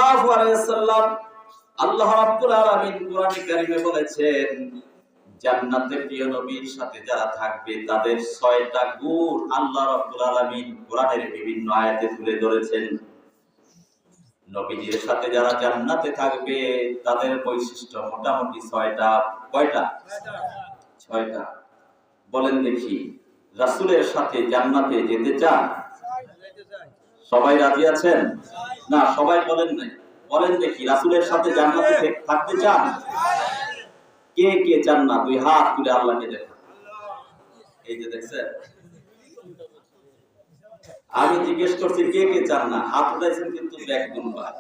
সাল্লাল্লাহু আলাইহি ওয়াসাল্লাম আল্লাহ রাব্বুল আলামিন কোরআনে কারীমে বলেছেন, জান্নাতে প্রিয় নবীর সাথে যারা থাকবে তাদের 6টা গুণ আল্লাহ রাব্বুল আলামিন কোরআনের বিভিন্ন আয়াতে তুলে ধরেছেন। নবীজির সাথে যারা জান্নাতে থাকবে তাদের বৈশিষ্ট্য মোটামুটি 6টা। কয়টা? 6টা। বলেন দেখি, রাসূলের সাথে জান্নাতে যেতে চান? সবাই রাজি আছেন? না, সবাই বলেন নাই। বলেন দেখি, রাসূলের সাথে জান্নাতে থাকতে চান? কে কে চান না? দুই হাত তুলে আল্লাহকে দেখান। এই যে দেখছেন, আমি জিজ্ঞেস করছি কে কে চান না, হাত উঠাইছেন কিন্তু ব্যাগ দুনবার।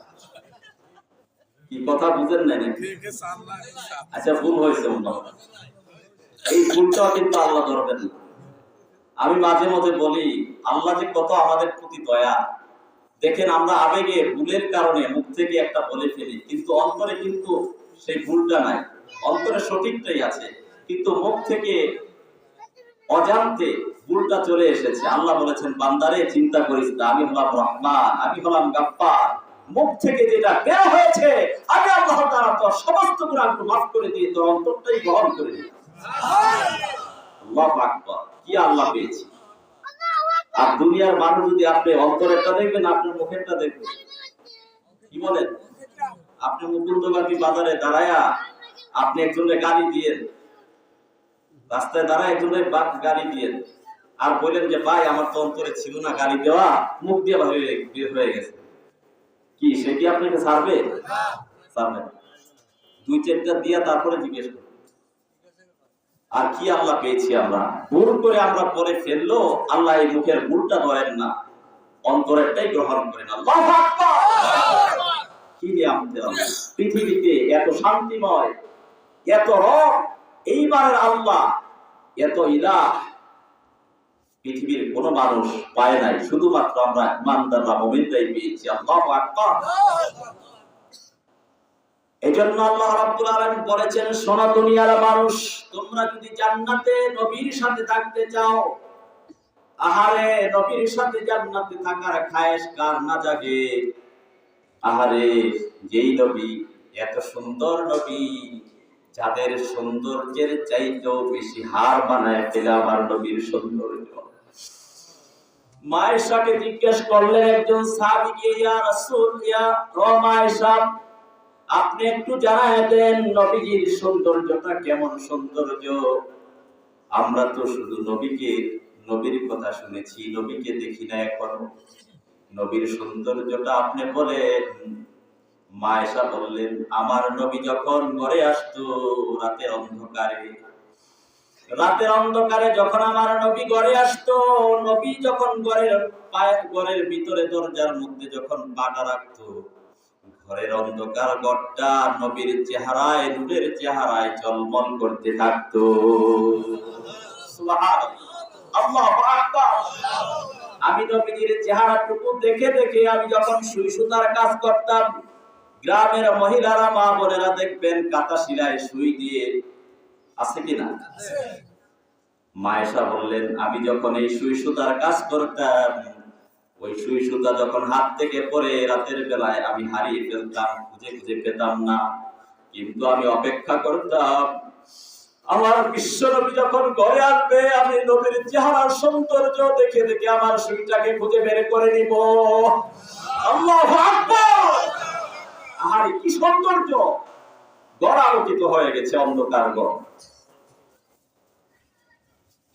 কি কথা বুঝেন নাই নাকি? আচ্ছা, ভুল হয়েছে মনে হয়। এই ভুলটাও কিন্তু আল্লাহ ধরবেন না। আমি মাঝে মাঝে বলি, আল্লাহ যে কত আমাদের প্রতি দয়া। দেখেন, আমরা আবেগে ভুলের কারণে মুখ থেকে একটা বলে ফেলি, কিন্তু অন্তরে কিন্তু সেই ভুলটা নাই, অন্তরে সঠিকটাই আছে, কিন্তু মুখ থেকে অজান্তে ভুলটা চলে এসেছে। আল্লাহ বলেছেন, বান্দারে চিন্তা করিস না, আমি হলাম রহমান, আমি হলাম গাফফার। মুখ থেকে যেটা বের হয়েছে আমি আল্লাহ তাআলা তো সমস্ত গুনাহকে মাফ করে দিয়ে তোর অন্তরটাই গ্রহণ করে দিই। আল্লাহু আকবার! কি আল্লাহ পেয়েছি। আর দুনিয়ার মানুষ যদি আপনি অন্তরেরটা দেখবেন, আপনার মুখেরটা দেখবেন। কি বলেন? আপনি মুকুন্দবাড়ি বাজারে দাঁড়ায়া আপনি একজনের গালি দিয়েন, রাস্তায় দাঁড়ায় একজনের গালি দিয়েন, আর বলেন যে ভাই আমার তো অন্তরে ছিল না গালি দেওয়া, মুখ দিয়ে বের হয়ে গেছে। কি সে কি আপনাকে ছাড়বে? ছাড়বে না। 2-4টা দিয়া তারপরে জিজ্ঞেস করুন, আর কি আল্লাহ পেয়েছি আমরা। ভুল করে আমরা পরে ফেললো, আল্লাহ এই মুখের ভুলটা ধরেন না, অন্তরেরটাই গ্রহণ করেন। আল্লাহু আকবার! কি নিয়ামতের আল্লাহ। পৃথিবীতে এত শান্তিময়, এত রব, এইবারের আল্লাহ, এত ইলাহ পৃথিবীর কোন মানুষ পায় নাই, শুধুমাত্র আমরা ইমানদাররা মুমিনরাই পেয়েছি। আল্লাহু আকবার! এজন্য আল্লাহ রাব্বুল আলামিন বলেছেন, শোনো দুনিয়ার মানুষ, তোমরা যদি জান্নাতে নবীর সাথে থাকতে চাও, আহারে নবীর সাথে জান্নাতে থাকার খায়েশ কার না জাগে? আহারে, যেই নবী, এত সুন্দর নবী, যাদের সৌন্দর্যের চাইতেও বেশি হার বানায় ফেলে আমার নবীর সৌন্দর্য। মায়েশাকে জিজ্ঞেস করলেন একজন সাহাবী, ইয়া রাসূল, ইয়া মায়েশা, আপনি একটু জানায় দেন নবীজির সৌন্দর্যটা কেমন সৌন্দর্য? আমরা তো শুধু নবীর কথা শুনেছি, নবীকে দেখি না এখনো। নবীর সৌন্দর্যটা আপনি বলেন। মায়েশা বললেন, আমার নবী যখন ঘরে আসতো রাতের অন্ধকারে যখন আমার নবী ঘরে আসতো, নবী যখন ঘরের ভিতরে দরজার মধ্যে যখন পাটা রাখতো, ঘরের অন্ধকার ঘরটা নবীর চেহারায়, নূরের চেহারায় ঝলমল করতে থাকতো। সুবহানাল্লাহ, আল্লাহু আকবার! আমি নবীর চেহারাটুকু দেখে দেখে আমি যখন সুই সুতার কাজ করতাম, গ্রামের মহিলারা, মা বোনেরা দেখবেন কাঁথা শিলায় সুই দিয়ে, আছে কিনা? মায়েশা বললেন, আমি যখন এই সুই সুতার কাজ করতাম, ওই সুই সুতা যখন হাত থেকে পড়ে রাতের বেলায় আমি হারিয়ে ফেলতাম, খুঁজে খুঁজে পেতাম না, কিন্তু আমি অপেক্ষা করতাম আমার বিশ্ব নবী যখন ঘরে আসবে, আমি নবীর চেহারার সৌন্দর্য দেখে দেখে আমার সুইটাকে খুঁজে বের করে নিব। আল্লাহু আকবার! আহারে কি সৌন্দর্য! ঘর আলোকিত হয়ে গেছে, অন্ধকার ঘর।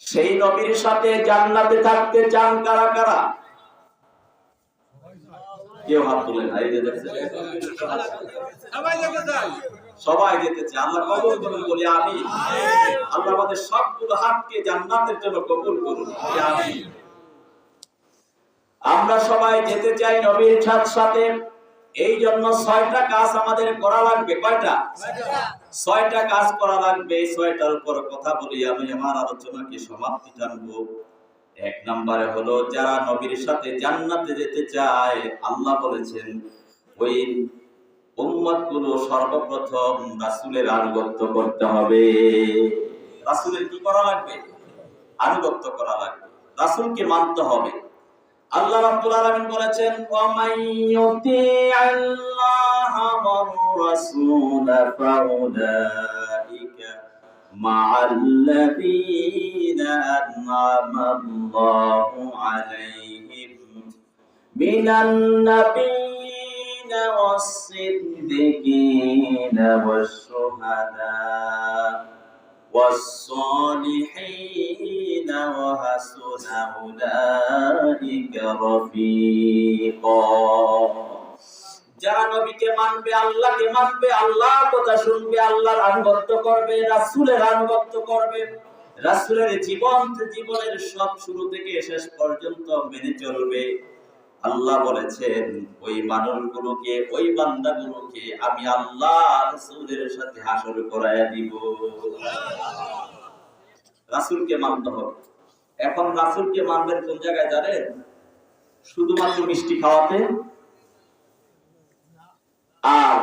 সেই নবীর সাথে জান্নাতে থাকতে চান কারা কারা? কেউ হাত তুলে না। এই যে দেখছেন, সবাই যেতে চায়। আল্লাহ কবুল করুন, বলি আমিন। আল্লাহ আমাদের সবগুলো হাতকে জান্নাতের জন্য কবুল করুন, আমিন। আমরা সবাই যেতে চাই নবীর সাথে। এই জন্য 6টা কাজ আমাদের করা লাগবে। কয়টা? 6টা কাজ করা লাগবে। 6টার উপর কথা বলি, আমি আমার আলোচনাকে সমাপ্তি টানবো। 1 নম্বরে হলো, যারা নবীর সাথে জান্নাতে যেতে চায়, আল্লাহ বলেছেন ওই উম্মতগুলো সর্বপ্রথম রাসূলের আনুগত্য করতে হবে। রাসূলের কি করা লাগবে? আনুগত্য করা লাগবে, রাসূলকে মানতে হবে। আল্লাহ রাব্বুল আলামিন বলেছেন, ওয়া মাইয়ুতিআল্লাহ الرسول فأولئك مع الذين أنعم الله عليهم من النبيين والصديقين والشهداء والصالحين وحسن أولئك رفيقا। যারা নবীকে মানবে, আল্লাহকে মানবে, আল্লাহর কথা শুনবে, আল্লাহর আনুগত্য করবে, রাসূলের আনুগত্য করবে, রাসূলের জীবনের সব শুরু থেকে শেষ পর্যন্ত মেনে চলবে, আল্লাহ বলেছেন ওই মানুষগুলোকে, ওই বান্দাগুলোকে আমি আল্লাহ রাসূলের সাথে হাসর করায়া দিব। রাসূলকে মানতে হবে। এখন রাসূলকে মানবেন কোন জায়গায় জানেন? শুধুমাত্র মিষ্টি খাওয়াতে আর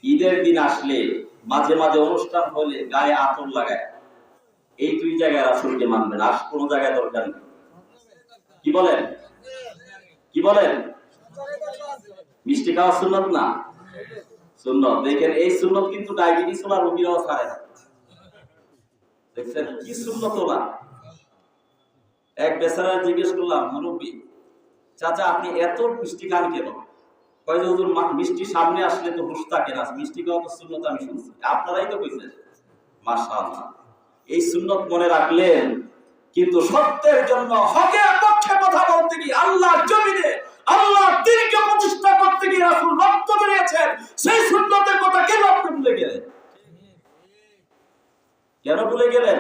ঈদের দিন আসলে মাঝে মাঝে অনুষ্ঠান হলে গায়ে আতর লাগায়, এই দুই জায়গায় রাসূলকে মানবেন, আর কোন জায়গায় দরকার নেই। কি বলেন? কি বলেন? মিষ্টি খাওয়া সুন্নত না? সুন্নত। দেখেন এই সুন্নত কিন্তু ডায়াবেটিস ওলা রোগীরাও ছাড়ে না। দেখছেন কি সুন্নত ওলা? এক বেচারা জিজ্ঞেস করলাম, মুরব্বী চাচা আপনি এত মিষ্টি খান কেন? কয় যে হুজুর মিষ্টি সামনে আসলে তো হুঁশ থাকে না, মিষ্টি খাওয়া তো সুন্নত আমি শুনছি, আপনারাই তো কইছেন। মাশাআল্লাহ, এই সুন্নত মনে রাখলেন, কিন্তু সত্যের জন্য হকের পক্ষে কথা বলতে গিয়ে আল্লাহর জমিনে আল্লাহর দ্বীনকে প্রতিষ্ঠা করতে গিয়ে রাসূল রক্ত দিয়েছেন, সেই সুন্নতের কথা কেন আপনি ভুলে গেলেন? কেন ভুলে গেলেন?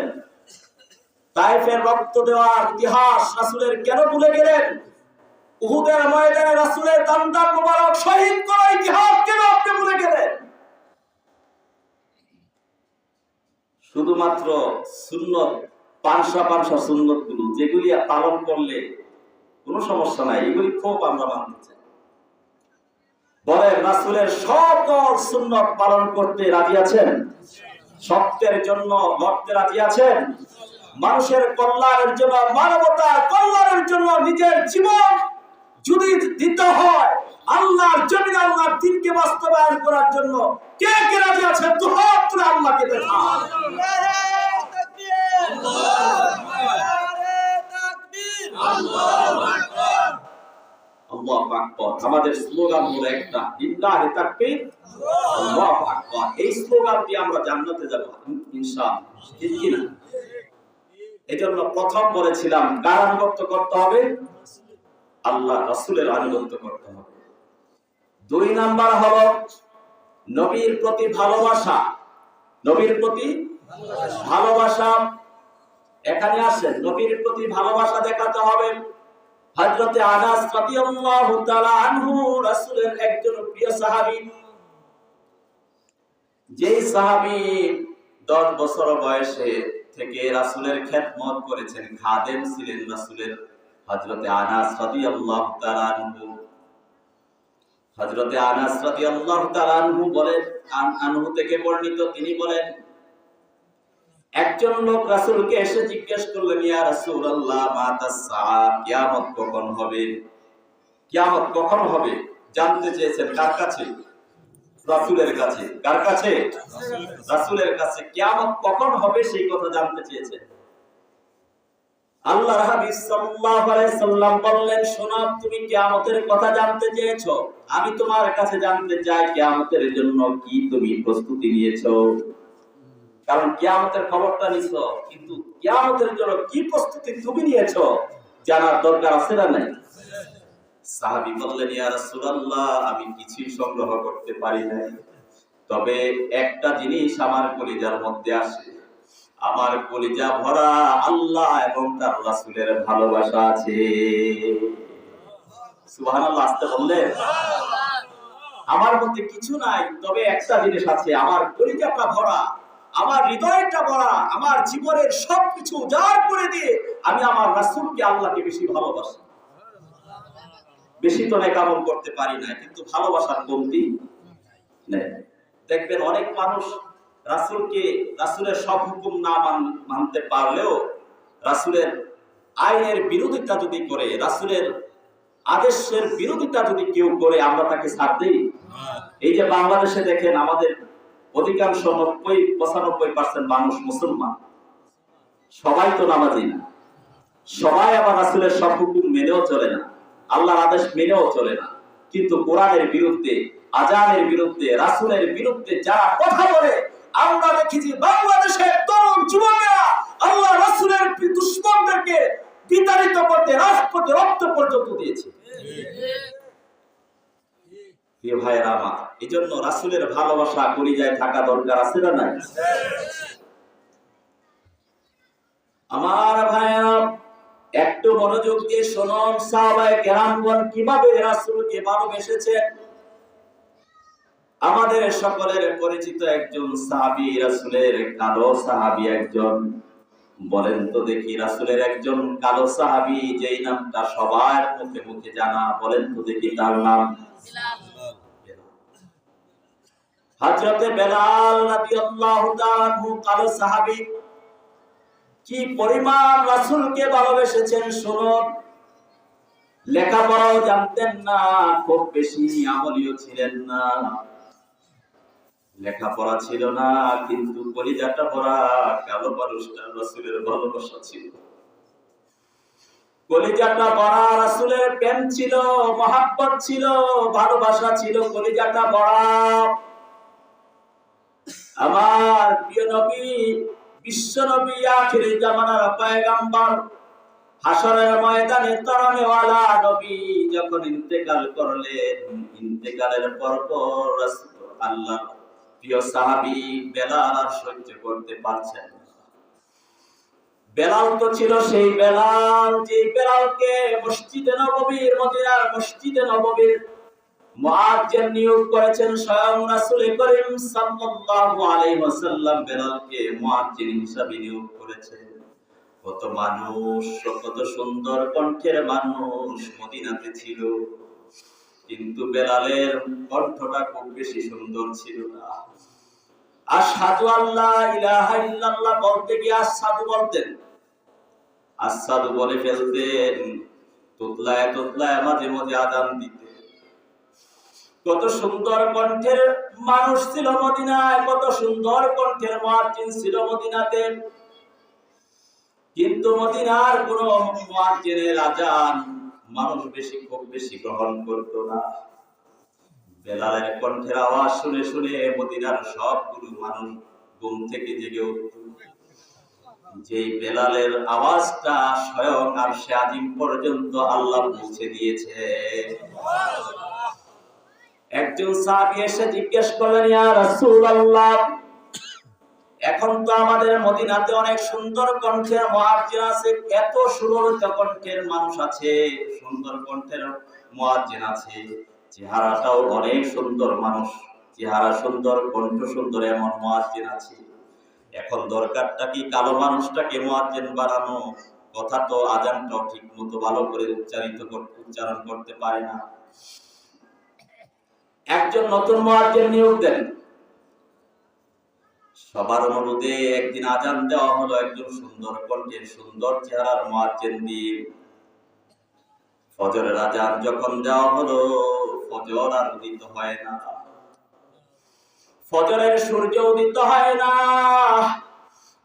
তায়েফের রক্ত দেওয়ার ইতিহাস রাসূলের কেন ভুলে গেলেন? উহুদের ময়দানে রাসূলের দান্দার মোবারক শহীদ করার ইতিহাস কেন আপনি ভুলে গেলেন? শুধুমাত্র সুন্নত, পাঁচশো সুন্নত গুলো যেগুলি পালন করলে কোনো সমস্যা নাই, এগুলি খুব আমরা মানতে চাই। বলেন রাসূলের সকল সুন্নত পালন করতে রাজি আছেন? সত্যের জন্য লড়তে রাজি আছেন? মানুষের কল্যাণের জন্য, মানবতার কল্যাণের জন্য নিজের জীবন যদি দিতে হয়, আল্লাহর জমিনে আল্লাহর দ্বীনকে বাস্তবায়ন করার জন্য কে কে রাজি আছেন? তো হাত তুলে আল্লাহকে দেখান। আল্লাহু আকবার। আমাদের স্লোগান হলো একটা, লিল্লাহি তাকবীর, আল্লাহু আকবার। এই স্লোগান দিয়ে আমরা জান্নাতে যাব ইনশাআল্লাহ, ঠিক কি না? এজন্য প্রথম বলেছিলাম কার আনুগত্য করতে হবে? আল্লাহ রাসূলের আনুগত্য করতে হবে। দুই নাম্বার হলো নবীর প্রতি ভালোবাসা। নবীর প্রতি ভালোবাসা, এখানে আসেন, নবীর প্রতি ভালোবাসা দেখাতে হবে। হযরতে আনাস রাদিয়াল্লাহু তাআলা আনহু রাসূলের একজন প্রিয় সাহাবী, যেই সাহাবী 10 বছর বয়সে থেকে রাসূলের খেদমত করেছেন, খাদেম ছিলেন রাসূলের, হযরতে আনাস রাদিয়াল্লাহু তাআলা আনহু। হযরতে আনাস রাদিয়াল্লাহু তাআলা আনহু বলেন, আনহু থেকে বর্ণিত, তিনি বলেন একজন লোক রাসূলকে এসে জিজ্ঞেস করলেন, ইয়া রাসূলুল্লাহ মাতাস সাআ, কিয়ামত কখন হবে? কিয়ামত কখন হবে জানতে চেয়েছেন। কার কাছে? রাসূলের কাছে। কার কাছে? রাসূলের কাছে। কিয়ামত কখন হবে সেই কথা জানতে চেয়েছেন। আল্লাহর হাবিব সাল্লাল্লাহু আলাইহি সাল্লাম বললেন, শোনো, তুমি কিয়ামতের কথা জানতে চেয়েছো, আমি তোমার কাছে জানতে চাই কিয়ামতের জন্য কি তুমি প্রস্তুতি নিয়েছো? কারণ কিয়ামতের খবরটা নিছো, কিন্তু কিয়ামতের জন্য কি প্রস্তুতি তুমি নিয়েছো জানার দরকার আছে না নাই? সাহাবী বললেন, ইয়া রাসূলুল্লাহ, আমি কিছুই সংগ্রহ করতে পারি নাই, তবে একটা জিনিস আমার কলিজার মধ্যে আসে, আমার কলিজা ভরা আল্লাহ এবং তার রাসূলের ভালোবাসা আছে। সুবহানাল্লাহ, আসতে বললেন। আমার মধ্যে কিছু নাই, তবে একটা জিনিস আছে, আমার কলিজাটা ভরা, আমার হৃদয়টা ভরা, আমার জীবনের সবকিছু উজাড় করে দিয়ে আমি আমার রাসূলকে, আল্লাহকে বেশি ভালোবাসি। বেশি তো নেক আমল করতে পারি না, কিন্তু ভালোবাসার কমতি নেই। দেখবেন অনেক মানুষ রাসূলকে, রাসূলের সব হুকুম না মানতে পারলেও রাসূলের আইনের বিরোধিতা যদি করে, রাসূলের আদেশের বিরোধিতা যদি কেউ করে আমরা তাকে ছাড় দিই? এই যে বাংলাদেশে দেখেন আমাদের অধিকাংশ 90-95% মানুষ মুসলমান, সবাই তো নামাজি না, সবাই আবার রাসূলের সব হুকুম মেনেও চলে না, আল্লাহর আদেশ মেনেও চলে না। কিন্তু কোরআনের বিরুদ্ধে, আজানের বিরুদ্ধে, রাসূলের বিরুদ্ধে যারা কথা বলে, আমরা দেখেছি বাংলাদেশের তরুণ যুবকেরা আল্লাহ রাসূলের দুশমনদেরকে বিতাড়িত করতে রাজপথে রক্ত পর্যন্ত দিয়েছে। প্রিয় ভাইয়েরা আমার, এজন্য রাসূলের ভালোবাসা কলিজায় থাকা দরকার, আছে না নাই? আমার ভাইয়েরা, একটু মনোযোগ দিয়ে শুনুন, সাহাবায়ে কেরামগণ কিভাবে রাসূলকে ভালোবেসেছেন। আমাদের সকলের পরিচিত একজন সাহাবী, রাসূলের কালো সাহাবী একজন। বলেন তো দেখি, রাসূলের একজন কালো সাহাবী যেই নামটা সবার মুখে মুখে জানা, বলেন তো দেখি তার নাম? হযরতে বেলাল রাদিয়াল্লাহু তাআলা আনহু কালো সাহাবী। কি পরিমাণ রাসূলকে ভালোবেসেছেন শুনুন। লেখাপড়াও জানতেন না, খুব বেশি আমলীয় ছিলেন না, লেখাপড়া ছিল না, কিন্তু কলিজাটা ভরা কালো মানুষটার রাসূলের ভালোবাসা ছিল। কলিজাটা ভরা রাসূলের প্রেম ছিল, মহব্বত ছিল, ভালোবাসা ছিল, কলিজাটা ভরা। আমার প্রিয় নবী, বিশ্ব নবী, আখির জামানার পয়গম্বর, হাসরের ময়দানে তরণেওয়ালা নবী যখন ইন্তেকাল করলেন, ইন্তেকালের পরপর আল্লাহ প্রিয় সাহাবী বেলাল আর সহ্য করতে পারছেন না। বেলাল তো ছিল সেই বেলাল, যে বেলালকে মসজিদে নববীর, মদিনার মসজিদে নববীর মুয়াজ্জিন নিয়োগ করেছেন স্বয়ং রাসূল করিম সাল্লাল্লাহু আলাইহি ওয়াসাল্লাম। বেলালকে মুয়াজ্জিন হিসেবে নিয়োগ করেছেন। কত মানুষ, কত সুন্দর কণ্ঠের মানুষ মদিনাতে ছিল, কিন্তু বেলালের কণ্ঠটা খুব বেশি সুন্দর ছিল না। আশহাদু আল্লা ইলাহা ইল্লাল্লাহ বলতে গিয়ে আশহাদু বলতেন, আশহাদু বলে ফেলতেন, তোতলায় তোতলায় মাঝে মাঝে আযান দিতেন। কত সুন্দর কণ্ঠের মানুষ ছিল মদিনায়, কত সুন্দর কণ্ঠের মুয়াজ্জিন ছিল মদিনাতে, কিন্তু মদিনার কোন মুয়াজ্জিনের আযান মানুষ খুব বেশি গ্রহণ করত না। বেলালের কণ্ঠের আওয়াজ শুনে শুনে মদিনার সবগুলো মানুষ ঘুম থেকে জেগে উঠত। যেই বেলালের আওয়াজটা স্বয়ং আরশে আজিম পর্যন্ত আল্লাহ পৌঁছে দিয়েছে। একজন সাহাবী এসে জিজ্ঞেস করলেন, ইয়া রাসূলুল্লাহ, এখন তো আমাদের মদিনাতে অনেক সুন্দর কণ্ঠের মুয়াজ্জিন আছে, এত সুললিত কণ্ঠের মানুষ আছে, সুন্দর কণ্ঠের মুয়াজ্জিন আছে, চেহারাটাও অনেক সুন্দর মানুষ, চেহারা সুন্দর, কণ্ঠ সুন্দর, এমন মুয়াজ্জিন আছে। এখন দরকারটা কি কালো মানুষটাকে মুয়াজ্জিন বানানো? কথা তো আযানটাও ঠিক মতো ভালো করে উচ্চারণ করতে পারে না। একজন নতুন মুয়াজ্জিন নিয়োগ দেন। সবার অনুরোধে একদিন আযান দেওয়া হলো একজন সুন্দর কণ্ঠের, সুন্দর চেহারার মুয়াজ্জিন দিয়ে। ফজরের আযান যখন দেওয়া হলো, ফজর আর উদিত হয় না, ফজরের সূর্য উদিত হয় না।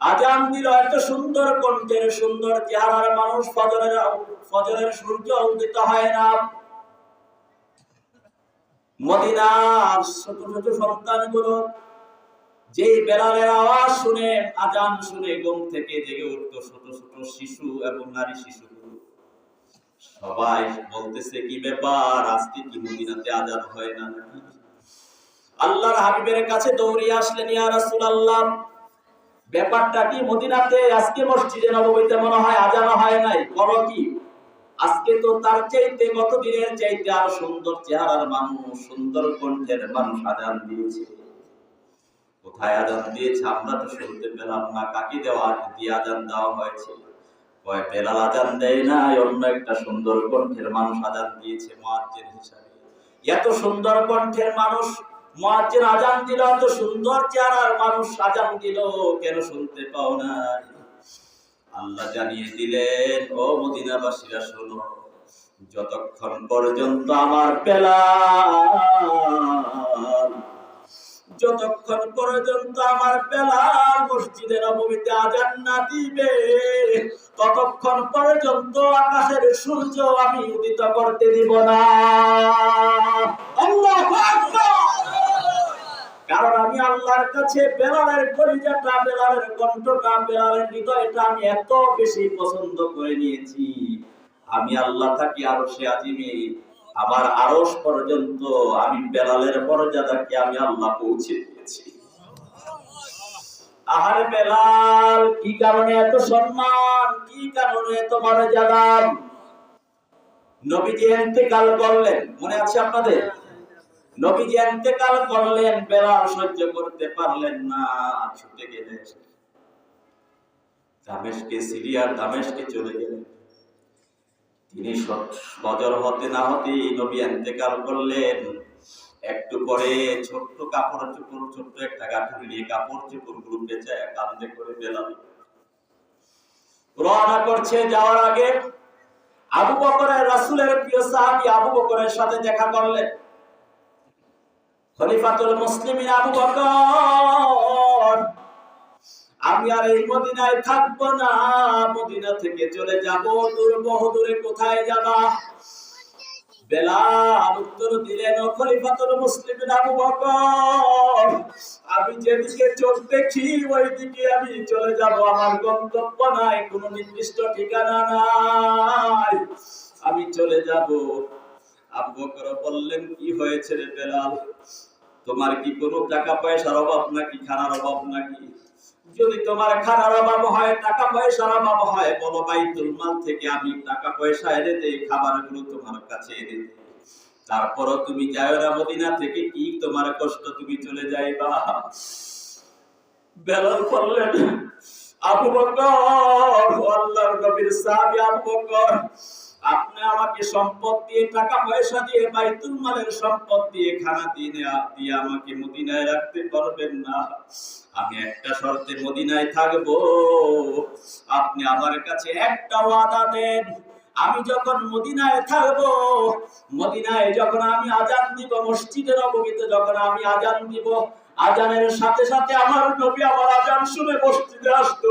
আযান দিল এত সুন্দর কণ্ঠের, সুন্দর চেহারার মানুষ, ফজরের সূর্য উদিত হয় না। মদিনার ছোট ছোট সন্তানগুলো যে বেলালের আওয়াজ শুনে, আযান শুনে ঘুম থেকে জেগে উঠত, ছোট ছোট শিশু এবং নারী শিশুগুলো সবাই বলতেছে, কি ব্যাপার, আজকে কি মদিনাতে আযান হয় না নাকি? আল্লাহর হাবিবের কাছে দৌড়িয়ে আসলেন, ইয়া রাসূলুল্লাহ, ব্যাপারটা কি মদিনাতে আজকে মসজিদে নববীতে মনে হয় আযান হয় নাই, বলো কি? আজকে তো তার চাইতে, গত দিনের চাইতে আরো সুন্দর চেহারার মানুষ, সুন্দর কণ্ঠের মানুষ আযান দিয়েছে। কোথায় আযান দিয়েছে আমরা তো শুনতে পেলাম না, কাকে দিয়ে আযান দেওয়া হয়েছে? কয় বেলাল আযান দেয় না, অন্য একটা সুন্দর কণ্ঠের মানুষ আযান দিয়েছে মুয়াজ্জিন হিসেবে। এত সুন্দর কণ্ঠের মানুষ মুয়াজ্জিন আযান দিল, এত সুন্দর চেহারার মানুষ আযান দিল, কেন শুনতে পাও না? আল্লাহ জানিয়ে দিলেন, ও মদিনাবাসীরা শোনো, যতক্ষণ পর্যন্ত আমার বেলাল, যতক্ষণ পর্যন্ত আমার বেলাল মসজিদে নববীতে আযান না দিবে, ততক্ষণ পর্যন্ত আকাশের সূর্য আমি উদিত করতে দিব না। আল্লাহু আকবার। কারণ আমি আল্লাহর কাছে বেলালের কলিজাটা, বেলালের কণ্ঠটা, বেলালের হৃদয়টা আমি এত বেশি পছন্দ করে নিয়েছি। আমি আল্লাহ থাকি আরশে আজিমে, আমার আরশ পর্যন্ত আমি বেলালের মর্যাদাকে আমি আল্লাহ পৌঁছে দিয়েছি। আহারে বেলাল, কি কারণে এত সম্মান, কি কারণে এত মর্যাদা? নবীজি ইন্তেকাল করলেন, মনে আছে আপনাদের? নবীজি ইন্তেকাল করলেন, বেলাল সহ্য করতে পারলেন না, ছুটে গেলেন দামেস্কে, সিরিয়ার দামেস্কে চলে গেলেন। তিনি ফজর হতে না হতেই নবী ইন্তেকাল করলেন। একটু পরে ছোট্ট কাপড় চোপড়, ছোট্ট একটা গাঁঠুরি নিয়ে কাপড় চোপড় গুলো পেঁচায় কাঁধে করে বেলাল রওনা করছে। যাওয়ার আগে আবু বকরের, রাসূলের প্রিয় সাহাবী আবু বকরের সাথে দেখা করলেন। খলিফাতুল মুসলিমিন আবু বকর, আমি আর এই মদিনায় থাকবো না, মদিনা থেকে চলে যাব, দূর বহুদূরে। কোথায় যাবা? বেলাল উত্তর দিলেন, ও খলিফাতুল মুসলিমিন আবু বকর, আমি যেদিকে চোখ দেখি ওই দিকে আমি চলে যাব, আমার গন্তব্য নাই, কোনো নির্দিষ্ট ঠিকানা নাই, আমি চলে যাব। আবু বকর বললেন, কি হয়েছে রে বেলাল, তোমার কি কোনো টাকা পয়সার অভাব নাকি, খানার অভাব নাকি? যদি তোমার খানার অভাব হয়, টাকা পয়সার অভাব হয়, বলো বাইতুল মাল থেকে আমি টাকা পয়সা এনে দেই, খাবারগুলো তোমার কাছে এনে দেই। তারপরও তুমি যাও না মদিনা থেকে, কি তোমার কষ্ট, তুমি চলে যাইবা? বেলাল বললেন, আবু বকর, আল্লাহর নবীর সাহাবী আবু বকর, আপনি আমাকে সম্পদ দিয়ে, টাকা পয়সা দিয়ে, বাইতুল মালের সম্পদ দিয়ে, খানা দিয়ে আমাকে মদিনায় রাখতে পারবেন না। আমি একটা শর্তে মদিনায় থাকবো, আপনি আমার কাছে একটা ওয়াদা দেন, আমি যখন মদিনায় থাকবো, মদিনায় যখন আমি আযান দিব, মসজিদে নববীতে যখন আমি আযান দিব, আযানের সাথে সাথে আমার নবী আমার আযান শুনে মসজিদে আসতো,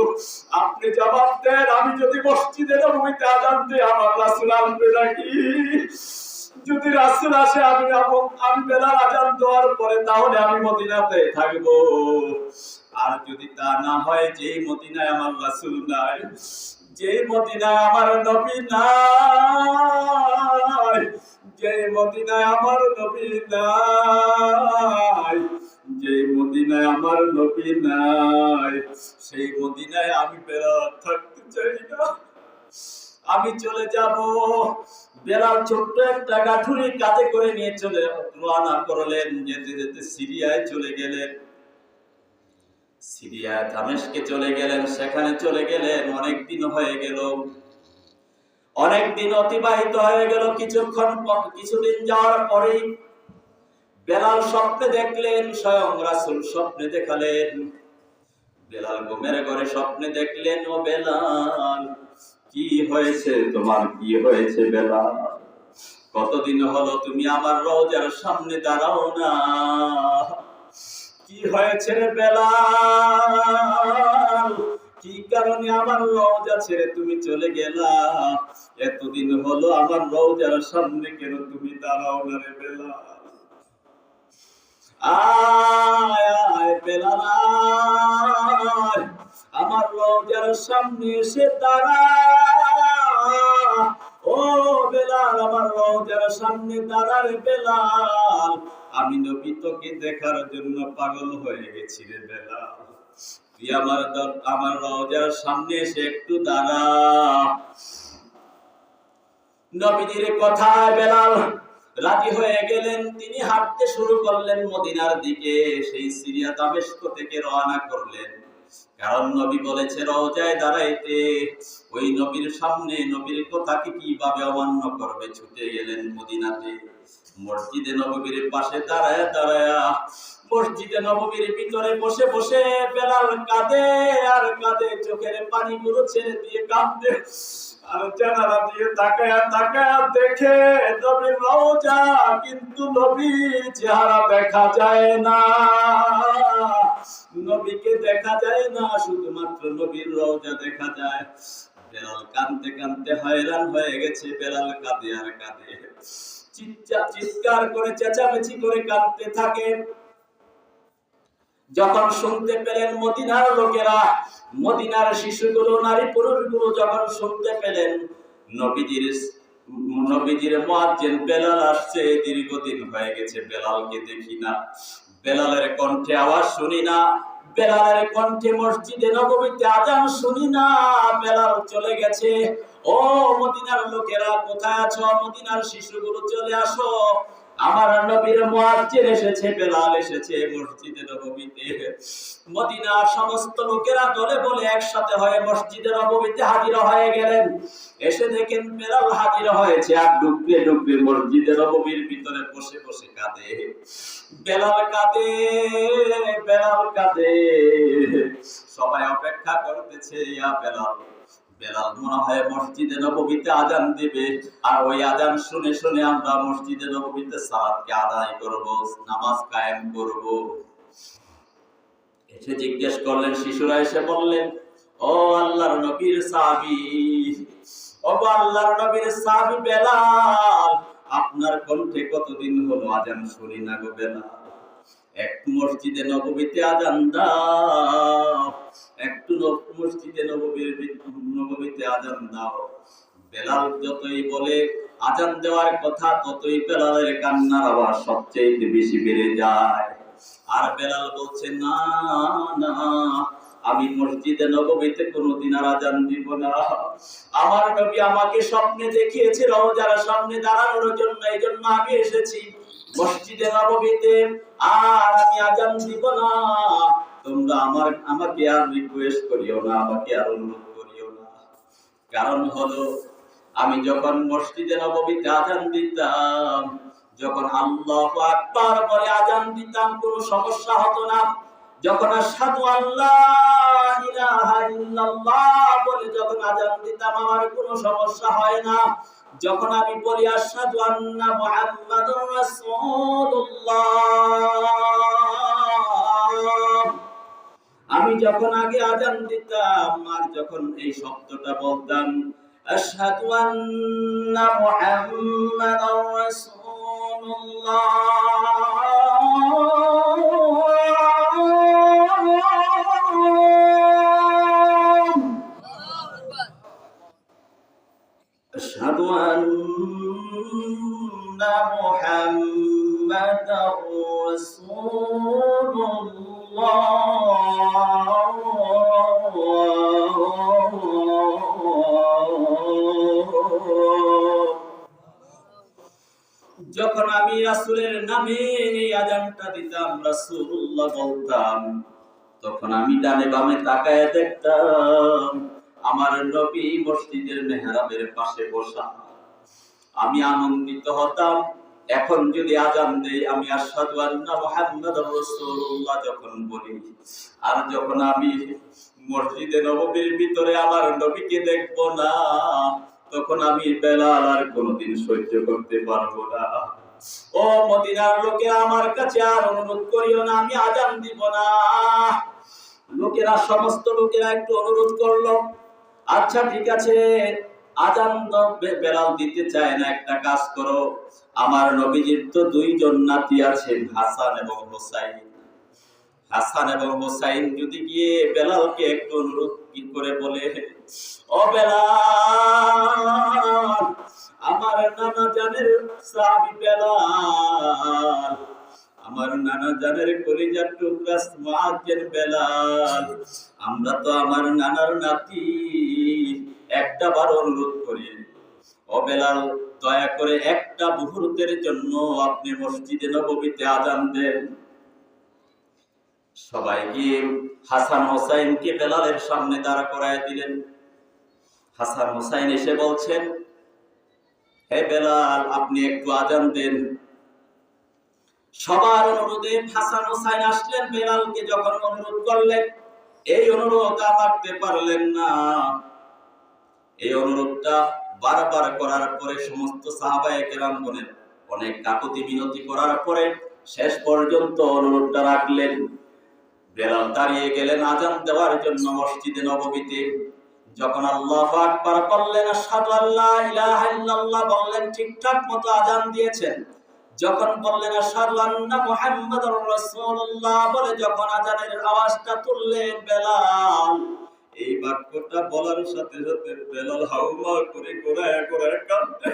আপনি জবাব দেন, আমি যদি মসজিদে নববীতে আযান দিই, আমার রাসূল আসবে নাকি? যদি রাসূল আসে, আমি বেলাল আযান দেওয়ার পরে তাহলে আমি মদিনাতে থাকবো। আর যদি তা না হয়, যে মদিনায় আমার রাসূল নাই, যে মদিনায় আমার নবী নাই, যে মদিনায় আমার নবী নাই, যে মদিনায় আমার নবী নাই, সেই মদিনায় আমি বেলাল থাকতে চাই না, আমি চলে যাব। বেলাল ছোট্ট একটা গাঁঠুরি কাঁধে করে নিয়ে চলে রওনা করলেন। যেতে যেতে সিরিয়ায় চলে গেলেন, সিরিয়া দামেস্কে চলে গেলেন, সেখানে চলে গেলেন। অনেক দিন হয়ে গেল, অনেক দিন অতিবাহিত হয়ে গেল। কিছুদিন যাওয়ার পরেই বেলাল স্বপ্নে দেখলেন, স্বয়ং রাসূল স্বপ্নে দেখালেন। বেলাল ঘুমের ঘরে স্বপ্নে দেখলেন, ও বেলাল, কি হয়েছে তোমার, কি হয়েছে বেলাল? কতদিন হলো তুমি আমার রওজার সামনে দাঁড়াও না, কি হয়েছে রে বেলাল? কি কারণে আমার রওজা ছেড়ে তুমি চলে গেলা? এতদিন হলো আমার রওজার সামনে কেন তুমি দাঁড়াও না রে বেলাল? আয় আয় বেলাল, আমার রওজার সামনে এসে দাঁড়া। ও বেলাল, আমার রওজার সামনে দাঁড়া রে বেলাল, আমি নবী তোকে দেখার জন্য পাগল হয়ে গেছি রে বেলাল, তুই আমার রওজার সামনে এসে একটু দাঁড়া। নবীজির কথায় বেলাল রাজি হয়ে গেলেন। তিনি হাঁটতে শুরু করলেন মদিনার দিকে, সেই সিরিয়া দামেস্ক থেকে রওনা করলেন। কারণ নবী বলেছে রওজায় দাঁড়াইতে, ওই নবীর সামনে নবীর কথাকে কিভাবে অমান্য করবে? ছুটে গেলেন মদিনাতে, মসজিদে নববীর পাশে দাঁড়ায়া দাঁড়ায়া মসজিদে নববীর ভিতরে বসে বসে বেলাল কাঁদে আর কাঁদে, চোখের পানিগুলো ছেড়ে দিয়ে কাঁদে, আর জানালা দিয়ে তাকায়া তাকায়া দেখে নবীর রওজা, কিন্তু নবীর চেহারা দেখা যায় না, নবীকে দেখা যায় না, শুধুমাত্র নবীর রওজা দেখা যায়। বেলাল কাঁদতে কাঁদতে হয়রান হয়ে গেছে, বেলাল কাঁদে আর কাঁদে, চিৎকার করে চেঁচামেচি করে কাঁদতে থাকে। যখন শুনতে পেলেন মদিনার লোকেরা, মদিনার শিশুগুলো, নারী পুরুষগুলো যখন শুনতে পেলেন নবীজির মুয়াজ্জিন বেলাল আসছে, দীর্ঘদিন হয়ে গেছে বেলালকে দেখি না, বেলালের কণ্ঠে আওয়াজ শুনি না, বেলালের কণ্ঠে মসজিদে নববীতে আযান শুনি না, বেলাল চলে গেছে। ও মদিনার লোকেরা কোথায় আছো? মদিনার শিশুগুলো চলে আসো, আমার নবীর মুয়াজ্জিন এসেছে, বেলাল এসেছে মসজিদে নববীতে। মদিনার সমস্ত লোকেরা দলে বলে একসাথে হয়ে মসজিদে নববীতে হাজির হয়ে গেলেন। এসে দেখেন বেলাল হাজির হয়েছে, আর ডুববে ডুববে মসজিদে নববীর ভিতরে বসে বসে কাঁদে। বেলাল কাঁদে, বেলাল কাঁদে, সবাই অপেক্ষা করতেছে ইয়া বেলাল। বেলাল মনে হয় মসজিদে নববীতে আযান দিবে, আর ওই আযান শুনে শুনে আমরা মসজিদে নববীতে সালাতকে আদায় করব, নামাজ কায়েম করব। এসে জিজ্ঞেস করলেন, শিশুরা এসে বললেন, ও আল্লাহর নবীর সাহাবী, ও আল্লাহর নবীর সাহাবী বেলাল, আপনার কণ্ঠে কতদিন হলো আযান শুনি না গো বেলাল, একটু মসজিদে নববীতে আযান দাও, একটু মসজিদে নববীতে আযান দাও। বেলাল যতই বলে আযান দেওয়ার কথা, ততই বেলালের কান্নার আওয়াজ সবচেয়ে বেশি বেড়ে যায়। আর বেলাল বলছে, না না, আমি মসজিদে নববীতে কোনোদিন আর আযান দিব না। আমার নবী আমাকে স্বপ্নে দেখিয়েছে রওজার সামনে দাঁড়ানোর জন্য, এই জন্য আমি এসেছি মসজিদে নববীতে, আর আমি আযান দিব না। তোমরা আমাকে আর রিকোয়েস্ট করিও না, আমাকে আর অনুরোধ করিও না। কারণ হলো, আমি যখন মসজিদে নববীতে আযান দিতাম, যখন আল্লাহু আকবার বলে আযান দিতাম, কোনো সমস্যা হতো না। যখন আশহাদু আল্লা ইলাহা ইল্লাল্লাহ বলে যখন আযান দিতাম, আমার কোনো সমস্যা হয় না। যখন আমি বলি আশহাদু আন্না মুহাম্মাদুর রাসূলুল্লাহ, আমি যখন আগে আযান দিতাম, আর যখন এই শব্দটা বলতাম আশহাদু আন্না মুহাম্মাদুর রাসূলুল্লাহ, আশহাদু আন্না মুহাম্মাদুর রাসূলুল্লাহ, যখন আমি রাসূলের নামে এই আযানটা দিতাম, রাসূলুল্লাহ বলতাম, তখন আমি ডানে বামে তাকায় দেখতাম আমার নবী মসজিদের মেহরাবের পাশে বসা। আমি আনন্দিত হতাম। এখন যদি আযান দেই, আমি আশহাদু আন্না মুহাম্মাদুর রাসূলুল্লাহ যখন বলি, আর যখন আমি মসজিদে নববীর ভিতরে আমার নবীকে দেখব না, তখন আমি বেলাল আর কোনোদিন সহ্য করতে পারবো না। ও মদিনার লোকেরা, আমার কাছে আর অনুরোধ করিও না, আমি আযান দিব না। লোকেরা, সমস্ত লোকেরা একটু অনুরোধ করলো, আচ্ছা ঠিক আছে, আযান বেলাল দিতে চায় না, একটা কাজ করো, আমার নবীজির তো দুইজন নাতি আছেন, হাসান এবং হোসাইন। হাসান এবং হোসাইন যদি গিয়ে বেলালকে একটু অনুরোধ করে বলে, ও বেলাল, আমার নানা জানের সাহাবী বেলাল, আমার নানা জানের কলিজার টুকরা মুয়াজ্জিন বেলাল, আমরা তো আমার নানার নাতি, একটা বার অনুরোধ করি, ও বেলাল, দয়া করে একটা মুহূর্তের জন্য আপনি মসজিদে নববীতে আযান দেন। সবাই গিয়ে হাসান হোসাইনকে বেলালের সামনে দাঁড়া করায় দিলেন। হাসান হোসাইন এসে বলছেন, হে বেলাল, আপনি একটু আযান দেন। সবার অনুরোধে হাসান হোসাইন আসলেন, বেলালকে যখন অনুরোধ করলেন, এই অনুরোধ মানতে পারলেন না। এই অনুরোধটা বারবার করার পরে সমস্ত সাহাবায়ে কেরামগণের অনেক কাকুতি মিনতি করার পরে শেষ পর্যন্ত অনুরোধটা রাখলেন। বেলাল দাঁড়িয়ে গেলেন আযান দেওয়ার জন্য মসজিদে নববীতে। যখন আল্লাহু আকবার বললেন, আশহাদু আল্লা ইলাহা ইল্লাল্লাহ বললেন, ঠিকঠাক মতো আযান দিয়েছেন। যখন বললেন আশহাদু আন্না মুহাম্মাদুর রাসূলুল্লাহ বলে যখন আযানের আওয়াজটা তুললেন বেলাল, এই বাক্যটা বলার সাথে সাথে বেলাল হাউমা করে গোড়ায় গোড়ায় কাঁদতে,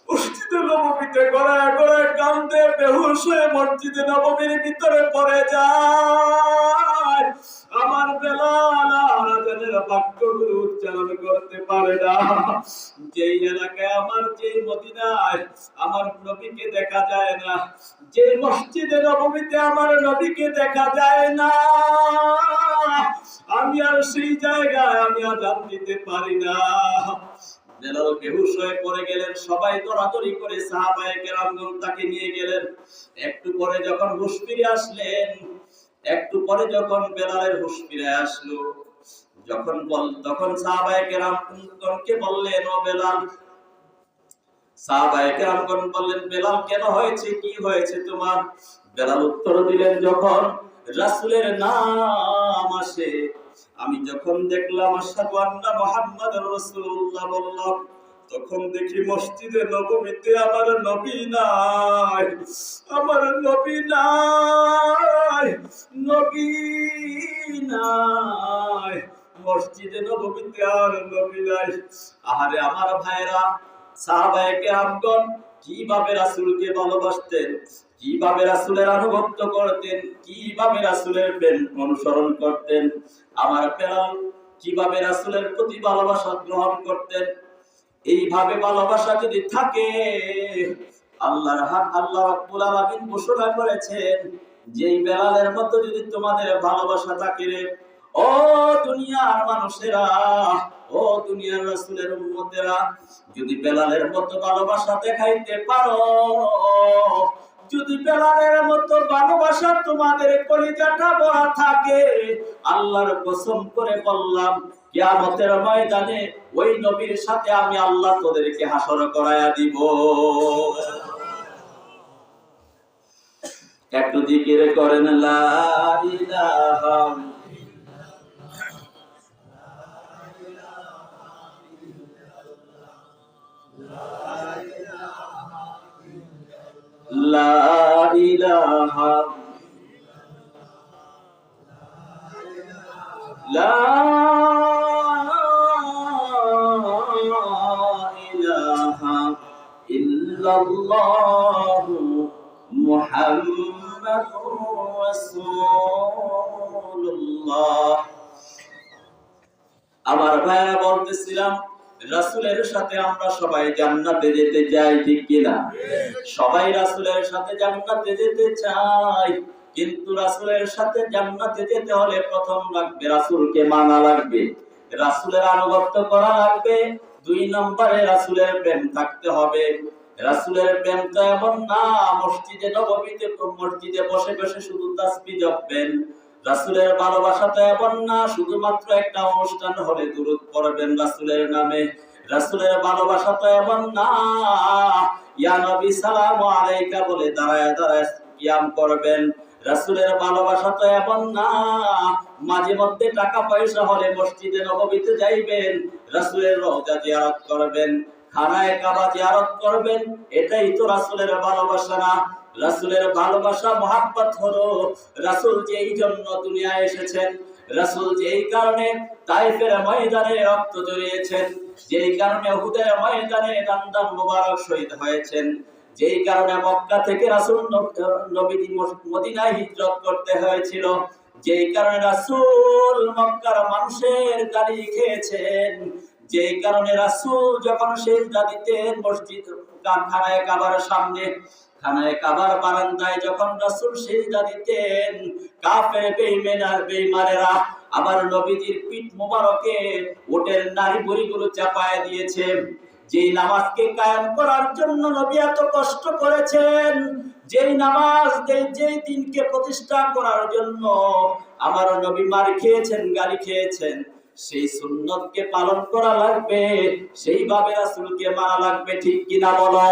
মসজিদে নববীতে গোড়ায় গোড়ায় কাঁদতে বেহুশ হয়ে মসজিদে নববীর ভিতরে পড়ে যায়। আমার বেলাল আযানের বাক্যগুলো উচ্চারণ করতে পারে না। যেই এলাকায় আমার, যেই মদিনায় আমার নবীকে দেখা যায় না, যে মসজিদে নববীতে আমার নবীকে দেখা যায় না, আমি আর সেই জায়গায় আমি আযান দিতে পারি না। বেলাল বেহুশ হয়ে পড়ে গেলেন। সবাই দৌড়াদৌড়ি করে সাহাবায়ে কেরামগণ তাকে নিয়ে গেলেন। একটু পরে যখন হুঁশ ফিরে আসলেন, একটু পরে যখন বেলালের হুঁশ ফিরে আসলো, তখন সাহাবায়ে কেরামগণকে বললেন, ও বেলাল। সাহাবায়ে কেরামগণ বললেন, বেলাল কেন হয়েছে, কি হয়েছে তোমার? বেলাল উত্তর দিলেন, যখন রাসূলের নাম আসে, আমি যখন দেখলাম আশহাদু আন্না মুহাম্মাদুর রাসূলুল্লাহ বললাম, তখন দেখি মসজিদে নববীতে আমার নবী নাই, আমার নবী নাই, নবী নাই, মসজিদে নববীতে আর নবী নাই। আহারে আমার ভাইরা, সাহাবায়ে কেরামগণ কিভাবে রাসূলকে ভালোবাসতেন, কিভাবে রাসূলের আনুগত্য করতেন, কিভাবে রাসূলের প্রেম অনুসরণ করতেন। আমার বেলাল কিভাবে রাসূলের প্রতি ভালোবাসা গ্রহণ করতেন। এইভাবে ভালোবাসা যদি থাকে, আল্লাহ রাব্বুল আলামিন ঘোষণা করেছেন, যেই বেলালের মতো যদি তোমাদের ভালোবাসা থাকে রে, ও দুনিয়ার মানুষেরা, ও দুনিয়ার রাসূলের উম্মতেরা, যদি বেলালের মতো ভালোবাসা দেখাইতে পারো, যদি বেলালের মতো ভালোবাসা তোমাদের কলিজাটা ভরা থাকে, আল্লাহর কসম করে বললাম, কিয়ামতের ময়দানে ওই নবীর সাথে আমি আল্লাহ তোদেরকে হাসর করায়া দিব। একটু জিকির করেন, লা ইলাহা লা ইলাহা লা ইলাহা ইল্লাল্লাহু মুহাম্মাদুর রাসূলুল্লাহ। আমার ভাইরা বলতেছিলাম, রাসূলের সাথে আমরা সবাই জান্নাতে যেতে চাই, ঠিক কিনা? সবাই রাসূলের সাথে জান্নাতে যেতে চাই, কিন্তু রাসূলের সাথে জান্নাতে যেতে হলে প্রথম লাগবে রাসূলকে মানা লাগবে, রাসূলের আনুগত্য করা লাগবে। 2 নম্বরে রাসূলের প্রেম থাকতে হবে। রাসূলের প্রেম তো এমন না মসজিদে নববীতে মসজিদে বসে বসে শুধু তাসবিহ জপবেন। রাসূলের ভালোবাসা তো এমন না শুধুমাত্র একটা অনুষ্ঠান হলে দুরূদ পড়বেন রাসূলের নামে। রাসূলের ভালোবাসা তো এমন না ইয়া নবী সালামু আলাইকা বলে দাঁড়ায় দাঁড়ায় কিয়াম করবেন। রাসূলের ভালোবাসা তো এমন না মাঝে মধ্যে টাকা পয়সা হলে মসজিদে নববীতে যাইবেন, রাসূলের রওজা জিয়ারত করবেন, খানায়ে কাবা জিয়ারত করবেন। এটাই তো রাসূলের ভালোবাসা না। রাসূলের ভালোবাসা মহব্বত হলো রাসূল যেই জন্য দুনিয়ায় এসেছেন, রাসূল যেই কারণে তায়েফের ময়দানে রক্ত ঝরিয়েছেন, যেই কারণে উহুদের ময়দানে দান মুবারক শহীদ হয়েছেন, যেই কারণে মক্কা থেকে রাসূল নবীজি মদিনায় হিজরত করতে হয়েছিল, যেই কারণে রাসূল মক্কার মানুষের গালি খেয়েছেন, যেই কারণে রাসূল যখন সিজদা দিতেন মসজিদ খানায়ে কাবার সামনে, খানায়ে কাবার বারান্দায় যখন রাসূল সিজদা দিতেন, কাফের বেঈমানেরা আমার নবীজির পিঠ মোবারকে উটের নাড়ি ভুঁড়িগুলো চাপায় দিয়েছে। যেই নামাজকে কায়েম করার জন্য নবী এত কষ্ট করেছেন, যেই নামাজ যেই দিনকে প্রতিষ্ঠা করার জন্য আমার নবী মার খেয়েছেন, গালি খেয়েছেন, সেই সুন্নতকে পালন করা লাগবে, সেইভাবে রাসূলকে মানা লাগবে। ঠিক কিনা বলো?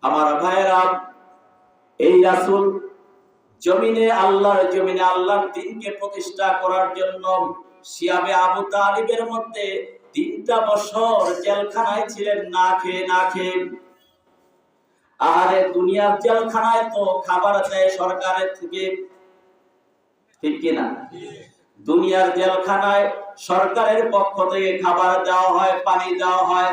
আমার ভাইরা, এই রাসূল জমিনে আল্লাহর দ্বীনকে প্রতিষ্ঠা করার জন্য শিয়াবে আবু তালিবের মধ্যে 3টা বছর জেলখানায় ছিলেন, না খেয়ে। আরে দুনিয়ার জেলখানায় তো খাবার দেয় সরকারের থেকে, ঠিক কিনা? দুনিয়ার জেলখানায় সরকারের পক্ষ থেকে খাবার দেওয়া হয়, পানি দেওয়া হয়,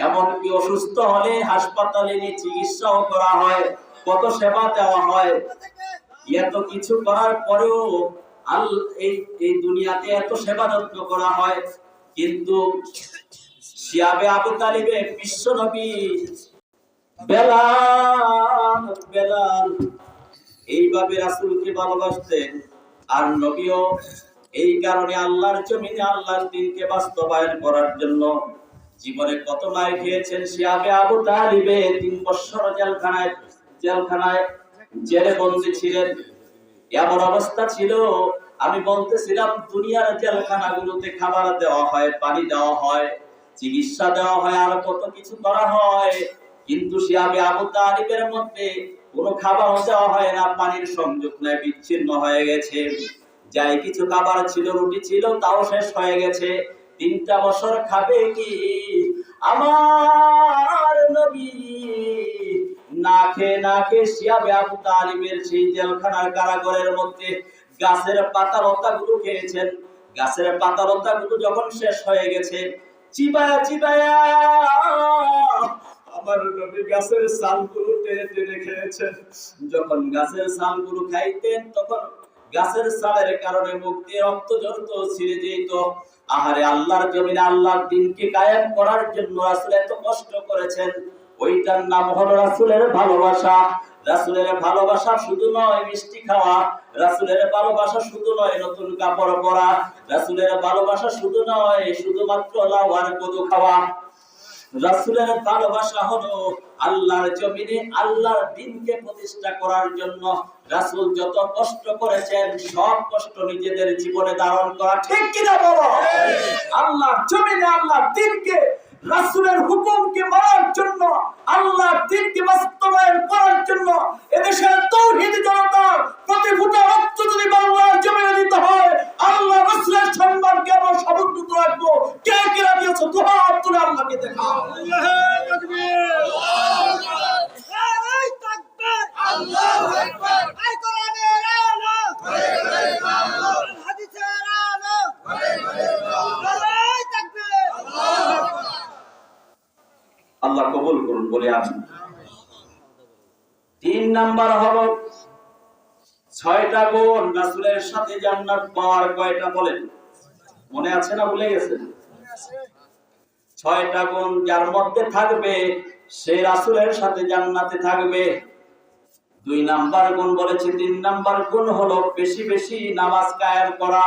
এমনকি অসুস্থ হলে হাসপাতালে নিয়ে চিকিৎসাও করা হয়, কত সেবা দেওয়া হয়। এত কিছু করার পরেও এই দুনিয়াতে এত সেবা যত্ন করা হয়, কিন্তু শিয়াবে আবু তালিবে বিশ্ব নবী বেলাল এইভাবে রাসূলকে ভালোবাসতেন। আর নবীও এই কারণে আল্লাহর জমিনে আল্লাহর দ্বীনকে বাস্তবায়ন করার জন্য জীবনে কত মার খেয়েছেন। শিয়াবে আবু তালিবে 3 বছর জেলখানায় জেলে বন্দী ছিলেন। এমন অবস্থা ছিল, আমি বলতেছিলাম দুনিয়ার জেলখানাগুলোতে খাবার দেওয়া হয়, পানি দেওয়া হয়, চিকিৎসা দেওয়া হয়, আর কত কিছু করা হয়, কিন্তু শিয়াবে আবু তালিবের মধ্যে কোনো খাবারও দেওয়া হয় না, পানির সংযোগ নাই, বিচ্ছিন্ন হয়ে গেছে। যাই কিছু খাবার ছিল, রুটি ছিল, তাও শেষ হয়ে গেছে। 3টা বছর খাবে কি? আমার নবী না খেয়ে শিয়াবে আবু তালিবের সেই জেলখানার কারাগারের মধ্যে গাছের পাতা লতাগুলো খেয়েছেন। গাছের পাতা লতাগুলো যখন শেষ হয়ে গেছে, চিবায়া আমার নবী গাছের ছালগুলো টেনে খেয়েছেন। যখন গাছের ছালগুলো খাইতেন, তখন গাছের ছালের কারণে মুখ দিয়ে রক্ত ঝরত, ছিঁড়ে যেত। আহারে, আল্লাহর জমিনে আল্লাহর দ্বীনকে কায়েম করার জন্য রাসূল এত কষ্ট করেছেন। ওইটার নাম হলো রাসূলের ভালোবাসা। রাসূলের ভালোবাসা শুধু নয় মিষ্টি খাওয়া, রাসূলের ভালোবাসা শুধু নয় নতুন কাপড় পরা, রাসূলের ভালোবাসা শুধু নয় শুধুমাত্র লাউ আর কদু খাওয়া। রাসূলের ভালোবাসা হলো আল্লাহর জমিনে আল্লাহর দ্বীনকে প্রতিষ্ঠা করার জন্য রাসূল যত কষ্ট করেছেন, সব কষ্ট নিজেদের জীবনে ধারণ করা। ঠিক কিনা বলো? আল্লাহর জমিনে আল্লাহর দ্বীনকে, রাসূলের হুকুমকে মানার জন্য, আল্লাহর দ্বীনকে বাস্তবায়ন করার জন্য এদেশের তাওহীদ জনতার প্রতি ফোঁটা রক্ত যদি আল্লাহর জমিনে দিতে হয়, আল্লাহ রাসূলের সম্মানকে আমরা সমুন্নত রাখবো। কে কে রাজি আছো? দুহাত তুলে আল্লাহকে দেখাও। আল্লাহু তাকবীর, আল্লাহু তাকবীর, আল্লাহু আকবার। আই কোরআনের আলো, আল হাদিসের আলো, আল্লাহু তাকবীর, আল্লাহু আকবার। আল্লাহ কবুল করুন বলে আমিন। 3 নাম্বার হলো 6টা গুণ রাসূলের সাথে জান্নাত পাওয়ার। কয়টা বলেন? মনে আছে না ভুলে গেছেন? 6টা গুণ যার মধ্যে থাকবে সে রাসূলের সাথে জান্নাতে থাকবে। 2 নাম্বার গুণ বলেছি। 3 নাম্বার গুণ হলো বেশি বেশি নামাজ কায়েম করা।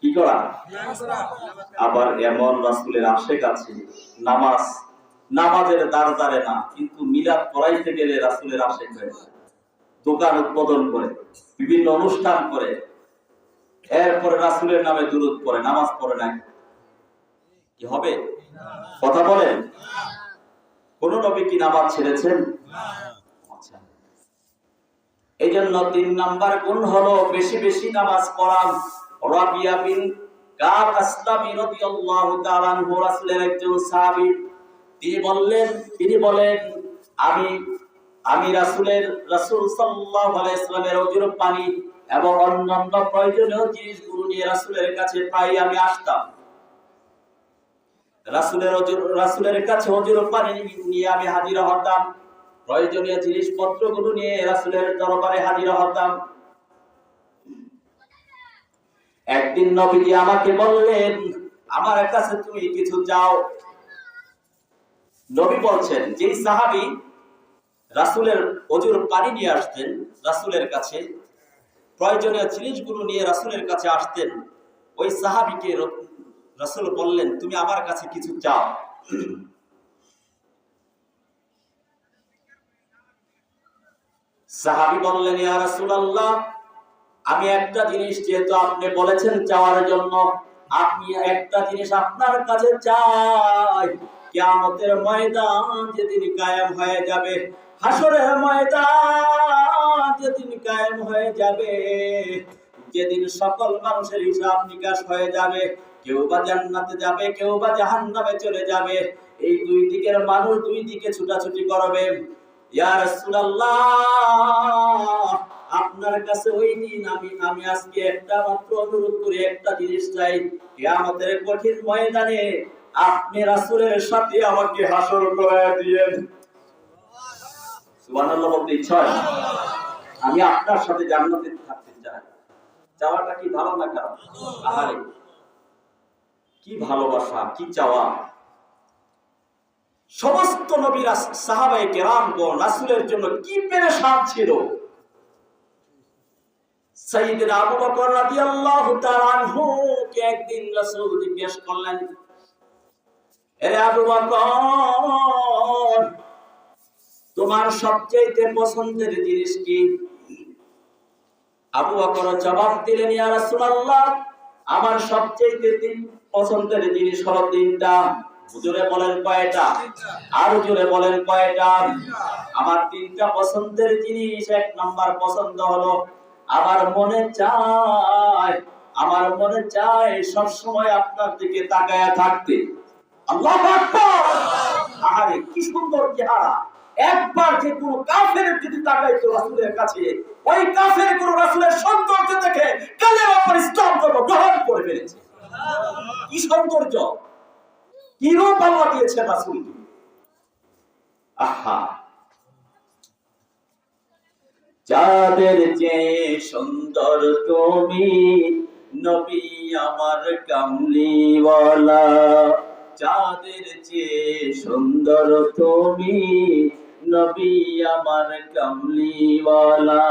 কি করা? আবার এমন রাসূলের আশিক আছে, নামাজের দাঁড়ে না, কিন্তু মিলাদ পড়াইতে গেলে রাসূলের আশিক হয়ে যায়। দোকান উদ্বোধন করে, বিভিন্ন অনুষ্ঠান করে, এরপরে রাসূলের নামে দুরূদ পড়ে, নামাজ পড়ে না, কি হবে? কথা বলেন। কোন নবী কি নামাজ ছেড়েছেন? আচ্ছা, এই জন্য 3 নাম্বার গুণ হলো বেশি বেশি নামাজ পড়া। রাবিয়া বিন কাব আসলামী রাদিয়াল্লাহু তাআলা আনহু রাসূলের একজন সাহাবী, তিনি বলেন আমি রাসূল সাল্লাল্লাহু আলাইহি ওয়াসাল্লামের ওজুর পানি এবং অন্যান্য প্রয়োজনীয় জিনিসগুলো নিয়ে রাসূলের কাছে প্রায় আমি আসতাম। রাসূলের কাছে ওজুর পানি নিয়ে আমি হাজির হতাম, প্রয়োজনীয় জিনিসপত্রগুলো নিয়ে রাসূলের দরবারে হাজির হতাম। একদিন নবীজি আমাকে বললেন, আমার কাছে তুমি কিছু চাও। নবী বলছেন, যে সাহাবী রাসূলের ওজুর পানি নিয়ে আসতেন রাসূলের কাছে, প্রয়োজনীয় জিনিসগুলো নিয়ে রাসূলের কাছে আসতেন, ওই সাহাবীকে রাসূল বললেন, তুমি আমার কাছে কিছু চাও। সাহাবী বললেন, ইয়া রাসূলুল্লাহ, আমি একটা জিনিস যেহেতু আপনি বলেছেন চাওয়ার জন্য, আপনি একটা জিনিস আপনার কাছে চাই। কিয়ামতের ময়দান যেদিন কায়েম হয়ে যাবে, হাসরের ময়দান যেদিন কায়েম হয়ে যাবে, যেদিন সকল মানুষের হিসাব নিকাশ হয়ে যাবে, কেউ বা জান্নাতে যাবে, কেউ বা জাহান্নামে চলে যাবে, এই দুই দিকের মানুষ দুই দিকে ছুটাছুটি করবে। ইয়া রাসূলুল্লাহ, আপনার কাছে ওই দিন আমি আজকে একটা মাত্র অনুরোধ করি, একটা জিনিস চাই, কিয়ামতের কঠিন ময়দানে আপনি রাসূলের সাথে আমাকে হাসর করায় দিয়েন। সুবহানাল্লাহ বলতে ইচ্ছা হয়? আমি আপনার সাথে জান্নাতে থাকতে চাই। চাওয়াটা কি ভালো না খারাপ? আহারে কি ভালোবাসা, কি চাওয়া! সমস্ত নবীরা সাহাবায়ে কেরামগণ রাসূলের জন্য কি পেরেশান ছিল। সাইয়েদনা আবু বকর রাদিয়াল্লাহু তাআলা আনহু কে একদিন রাসূল জিজ্ঞেস করলেন, আরে আবু বকর, তোমার সবচেয়ে পছন্দের জিনিস কি? আবু বকর জবাব দিলেন, ইয়া রাসূলুল্লাহ, আমার সবচেয়ে পছন্দের জিনিস হলো তিনটা। জোরে বলেন কয়টা? আর জোরে বলেন কয়টা? আমার তিনটা পছন্দের জিনিস। এক নাম্বার পছন্দ হলো আমার মনে চায় সব সময় আপনার দিকে তাকায়া থাকতে। আল্লাহু আকবার! আরে কি সুন্দর চেহারা! একবার যে কোন কাফের যদি তাকাইতো রাসূলের কাছে, ওই কাফের কোন রাসূলের সৌন্দর্য দেখে কালেমা পড়ে ইসলাম ধর্ম গ্রহণ করে ফেলেছে। কি সৌন্দর্য, কি রূপ আল্লাহ দিয়েছে রাসূলকে! আহা, চাঁদের চেয়ে সুন্দর তুমি নবী আমার কামলিওয়ালা, চাঁদের চেয়ে সুন্দর তুমি নবী আমার কামলিওয়ালা,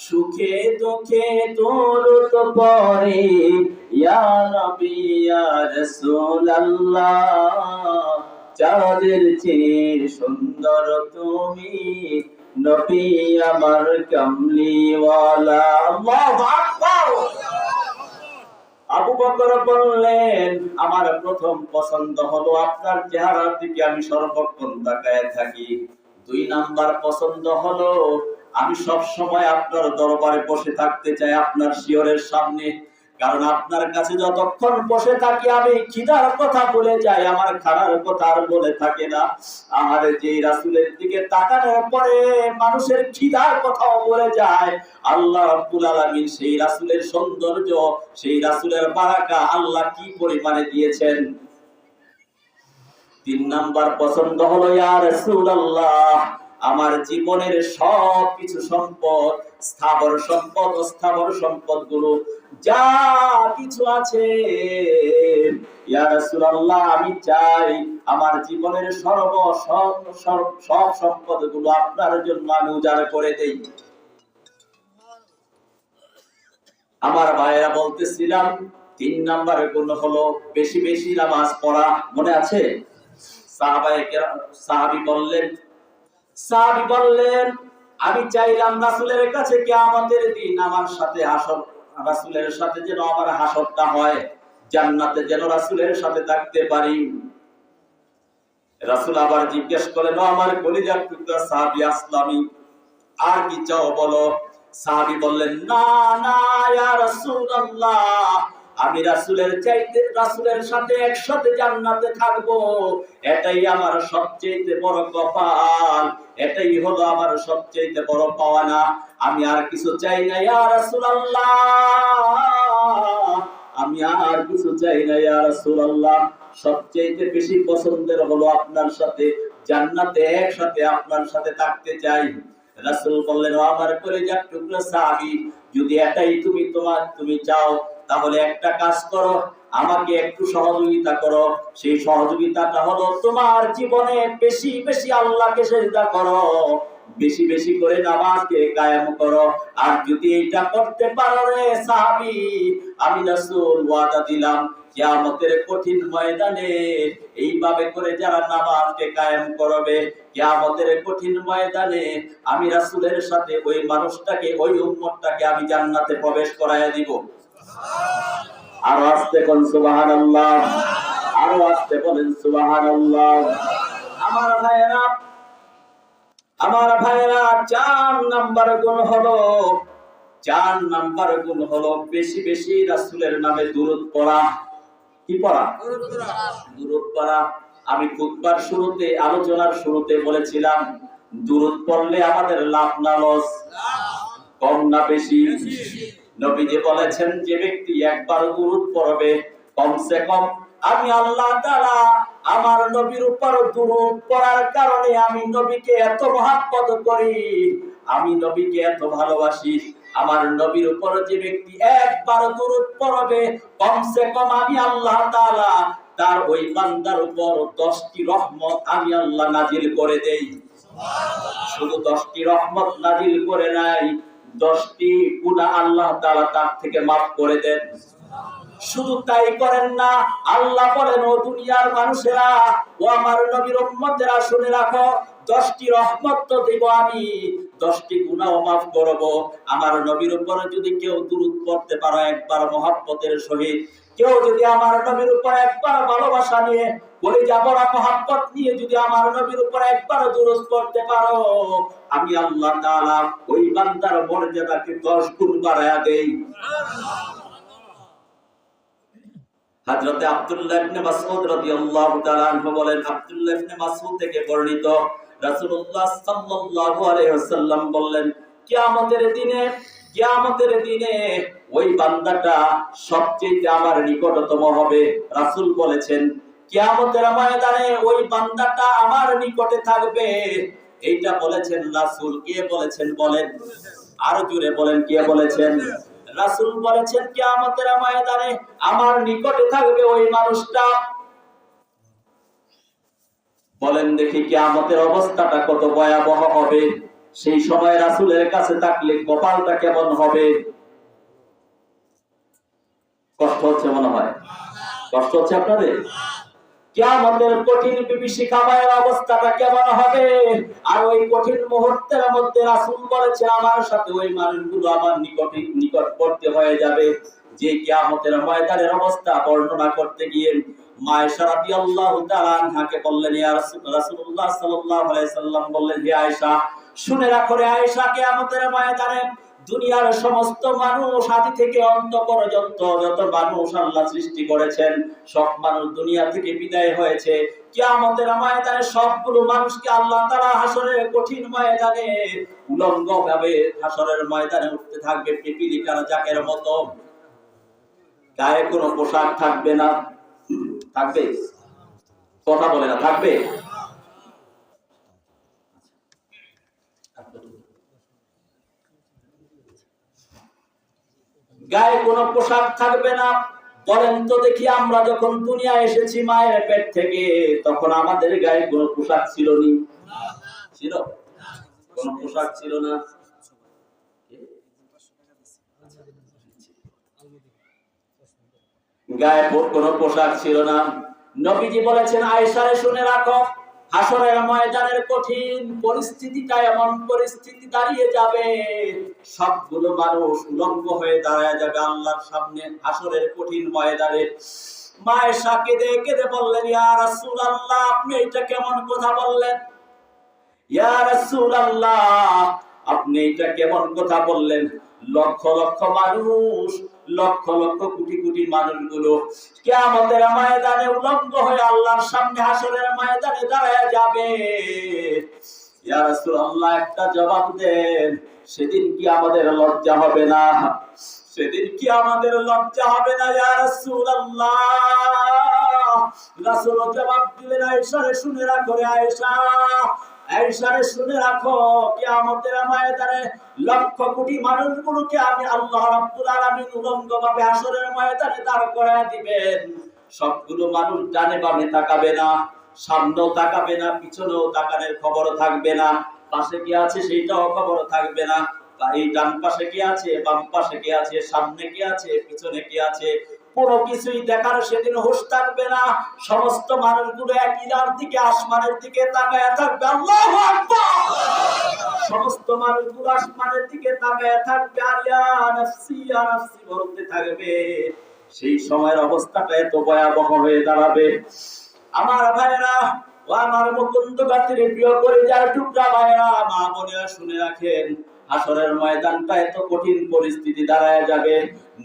সুখে দুঃখে দরুদ পড়ে ইয়া নবী ইয়া রাসূলুল্লাহ, চাঁদের চেয়ে সুন্দর তুমি নবী আমার কামলিওয়ালা। আল্লাহু আকবার! আবু বকর বললেন, আমার প্রথম পছন্দ হলো আপনার চেহারার দিকে আমি সর্বক্ষণ তাকায় থাকি। দুই নাম্বার পছন্দ হলো আমি সব সময় আপনার দরবারে বসে থাকতে চাই, আপনার শিয়রের সামনে। কারণ আপনার কাছে যতক্ষণ বসে থাকি আমি খিদার কথা বলে যাই, আমার খানার কথা আর বলে থাকে না। আমার যে রাসূলের দিকে তাকানোর পরে মানুষের খিদার কথাও বলে যায়। আল্লাহ রাব্বুল আলামিন সেই রাসূলের সৌন্দর্য, সেই রাসূলের বারাকা আল্লাহ কি পরিমাণে দিয়েছেন। তিন নাম্বার পছন্দ হলো ইয়া রাসূলুল্লাহ, আমার জীবনের সবকিছু সম্পদ, স্থাবর সম্পদ, অস্থাবর সম্পদ গুলো যা কিছু আছে, ইয়া রাসূলুল্লাহ, আমি চাই আমার জীবনের সব সম্পদ গুলো আপনার জন্য আমি উজাড় করে দেই। আমার ভাইয়েরা বলতেছিলাম, তিন নাম্বারের গুণ হলো বেশি বেশি নামাজ পড়া। মনে আছে? সাহাবী বললেন, আমি চাইলাম রাসূলের কাছে কিয়ামতের দিন আমার সাথে হাসর, রাসূলের সাথে যেন আমার হাসরটা হয়, জান্নাতে যেন রাসূলের সাথে থাকতে পারি। রাসূল আবার জিজ্ঞেস করলেন, আমার কলিজার টুকরা সাহাবী আসলামী, আর কি চাও বলো? সাহাবী বললেন, না না ইয়া রাসূলুল্লাহ, আমি রাসূলের সাথে একসাথে জান্নাতে থাকবো, এটাই আমার সবচেয়ে বড় কপাল, এটাই হলো আমার সবচেয়ে বড় পাওনা। আমি আর কিছু চাই না ইয়া রাসূলুল্লাহ, আমি আর কিছু চাই না ইয়া রাসূলুল্লাহ। সবচেয়ে বেশি পছন্দের হলো আপনার সাথে জান্নাতে একসাথে আপনার সাথে থাকতে চাই। রাসূল বললেন, আমার কলিজার টুকরা সাহাবী, যদি এটাই তুমি চাও, তাহলে একটা কাজ করো, আমাকে একটু সহযোগিতা করো। সেই সহযোগিতাটা হলো তোমার জীবনে বেশি বেশি আল্লাহকে সিজদা করো, বেশি বেশি করে নামাজকে কায়েম করো। আর যদি এটা করতে পারো রে সাহাবী, আমি রাসূল ওয়াদা দিলাম কিয়ামতের কঠিন ময়দানে এইভাবে করে যারা নামাজকে কায়েম করবে, কিয়ামতের কঠিন ময়দানে আমি রাসূলের সাথে ওই মানুষটাকে, ওই উম্মতটাকে আমি জান্নাতে প্রবেশ করায়া দিব। আর আস্তে কোন সুবহানাল্লাহ, আরো আস্তে বলেন সুবহানাল্লাহ। আমার ভাইয়েরা, আমার ভাইয়েরা, 4 নাম্বার গুণ হলো, 4 নাম্বার গুণ হলো বেশি বেশি রাসূলের নামে দুরূদ পড়া। কি পড়া? দুরূদ পড়া। আমি খুতবার শুরুতে, আলোচনার শুরুতে বলেছিলাম দুরূদ পড়লে আমাদের লাভ না লস? কম না বেশি? নবীজি বলেছেন যে ব্যক্তি একবার দুরূদ পড়বে, কমসে কম আমি আল্লাহ তাআলা আমার নবীর উপর দুরূদ পড়ার কারণে আমি নবীকে এত মহব্বত করি, আমি নবীকে এত ভালোবাসি, আমার নবীর উপর যে ব্যক্তি একবার দুরূদ পড়বে, কমসে কম আমি আল্লাহ তাআলা তার ওই বান্দার উপর 10টি রহমত আমি আল্লাহ নাজিল করে দেই। শুধু 10টি রহমত নাজিল করে নাই, 10টি গুনাহ আল্লাহ তাআলা তার থেকে মাফ করে দেন। শুধু তাই করেন না, আল্লাহ বলেন ও দুনিয়ার মানুষেরা, ও আমার নবীর উম্মতেরা শুনে রাখো, 10টি রহমত তো দেব আমি, 10টি গুনাহ মাফ করব। আমার নবীর উপর যদি কেউ দুরূদ পড়তে পারো একবার মহব্বতের সহিত, কেউ যদি আমার নবীর উপর একবার ভালোবাসা নিয়ে, কলিজা ভরা মহব্বত নিয়ে যদি আমার নবীর উপর একবার দুরূদ পড়তে পারো, আমি আল্লাহ তাআলা ওই বান্দার মর্যাদাকে 10 গুণ বাড়ায়া দেই। হযরতে আব্দুল্লাহ ইবনে মাসউদ রাদিয়াল্লাহু তাআলা আনহু বলেন, আব্দুল্লাহ ইবনে মাসউদ থেকে বর্ণিত, রাসূলুল্লাহ সাল্লাল্লাহু আলাইহি ওয়াসাল্লাম বললেন, কিয়ামতের দিনে ওই বান্দাটা সবচেয়ে আমার নিকটতম হবে। রাসূল বলেছেন কিয়ামতের ময়দানে ওই বান্দাটা আমার নিকটে থাকবে। এইটা বলেছেন রাসূল। কে বলেছেন বলেন? আরো জোরে বলেন, কে বলেছেন? রাসূল বলেছেন কিয়ামতের ময়দানে আমার নিকটে থাকবে ওই মানুষটা। বলেন দেখি কিয়ামতের অবস্থাটা কত ভয়াবহ হবে। সেই সময় রাসূলের কাছে থাকলে কপালটা কেমন হবে? কষ্ট হচ্ছে মনে হয়? কষ্ট হচ্ছে আপনাদের? কিয়ামতের কঠিন বিভীষিকাময় অবস্থাটা কেমন হবে? আর ওই কঠিন মুহূর্তের মধ্যে রাসূল বলেছে আমার সাথে ওই মানুষগুলো আমার নিকটবর্তী হয়ে যাবে। যে কিয়ামতের ময়দানের অবস্থা বর্ণনা করতে গিয়ে মা আয়েশা রাদিয়াল্লাহু তাআলা আনহাকে বললেন, ইয়া রাসূলুল্লাহ সাল্লাল্লাহু আলাইহি সাল্লাম বললেন, হে আয়েশা শুনে রাখো রে আয়েশা, কিয়ামতের ময়দানে দুনিয়ার সমস্ত মানুষ আদি থেকে অন্ত পর্যন্ত যত মানুষ আল্লাহ সৃষ্টি করেছেন, সব মানুষ দুনিয়া থেকে বিদায় হয়েছে। কিয়ামতের ময়দানে সবগুলো মানুষকে আল্লাহ তাআলা হাসরের কঠিন ময়দানে উলঙ্গ ভাবে হাসরের ময়দানে উঠতে থাকবে পিপীলিকার জাকের মতো। গায়ে কোনো পোশাক থাকবে না। থাকবে? কথা বলে না, থাকবে? গায়ে কোনো পোশাক থাকবে না। বলেন তো দেখি, আমরা যখন দুনিয়া এসেছি মায়ের পেট থেকে, তখন আমাদের গায়ে কোনো পোশাক ছিল নি? ছিল? কোনো পোশাক ছিল না। গায়ে কোনো পোশাক ছিল না। নবীজি বলেছেন আয়েশারে শুনে রাখো, হাসরের ময়দানের কঠিন পরিস্থিতিটা এমন পরিস্থিতি দাঁড়িয়ে যাবে, সবগুলো মানুষ উলঙ্গ হয়ে দাঁড়ায় যাবে আল্লাহর সামনে হাসরের কঠিন ময়দানে। মা আয়েশা কেঁদে কেঁদে বললেন, ইয়া রাসূলুল্লাহ আপনি এটা কেমন কথা বললেন? ইয়া রাসূলুল্লাহ আপনি এটা কেমন কথা বললেন? লক্ষ লক্ষ মানুষ, লক্ষ লক্ষ কোটি কোটি মানুষগুলো কিয়ামতের ময়দানে উলঙ্গ হয়ে আল্লাহর সামনে হাসরের ময়দানে দাঁড়ায় যাবে। ইয়া রাসূলুল্লাহ একটা জবাব দেন, সেদিন কি আমাদের লজ্জা হবে না? সেদিন কি আমাদের লজ্জা হবে না ইয়া রাসূলুল্লাহ? রাসূল জবাব দিলেন, আয়েশারে শুনে রাখো রে আয়েশা, আয়েশারে শুনে রাখো, কিয়ামতের ময়দানে লক্ষ কোটি মানুষগুলোকে আমি আল্লাহ রাব্বুল আলামিন উলঙ্গভাবে হাসরের ময়দানে দাঁড় করায় দিবেন। সবগুলো মানুষ ডানে বামে তাকাবে না, সামনেও তাকাবে না, পিছনেও তাকানোর খবর থাকবে না। পাশে কি আছে সেইটাও খবর থাকবে না। এই ডান পাশে কি আছে, বাম পাশে কি আছে, সামনে কি আছে, পিছনে কি আছে, কোনো কিছুই দেখার সেদিন হুঁশ থাকবে না। সমস্ত মানুষগুলো এক ইলার দিকে, আসমানের দিকে তাকায় থাকবে। আল্লাহু আকবার। সমস্ত মানুষগুলো আসমানের দিকে তাকায় থাকবে আর ইয়া নাফসি ইয়া নাফসি বলতে থাকবে। সেই সময়ের অবস্থাটা এত ভয়াবহ হয়ে দাঁড়াবে। আমার ভাইরা ও আমার মুকুন্দ গাছের প্রিয় পরিবার টুকরা ভাইরা, মা বোনেরা শুনে রাখেন, হাসরের ময়দানটা এত কঠিন পরিস্থিতি দাঁড়ায় যাবে।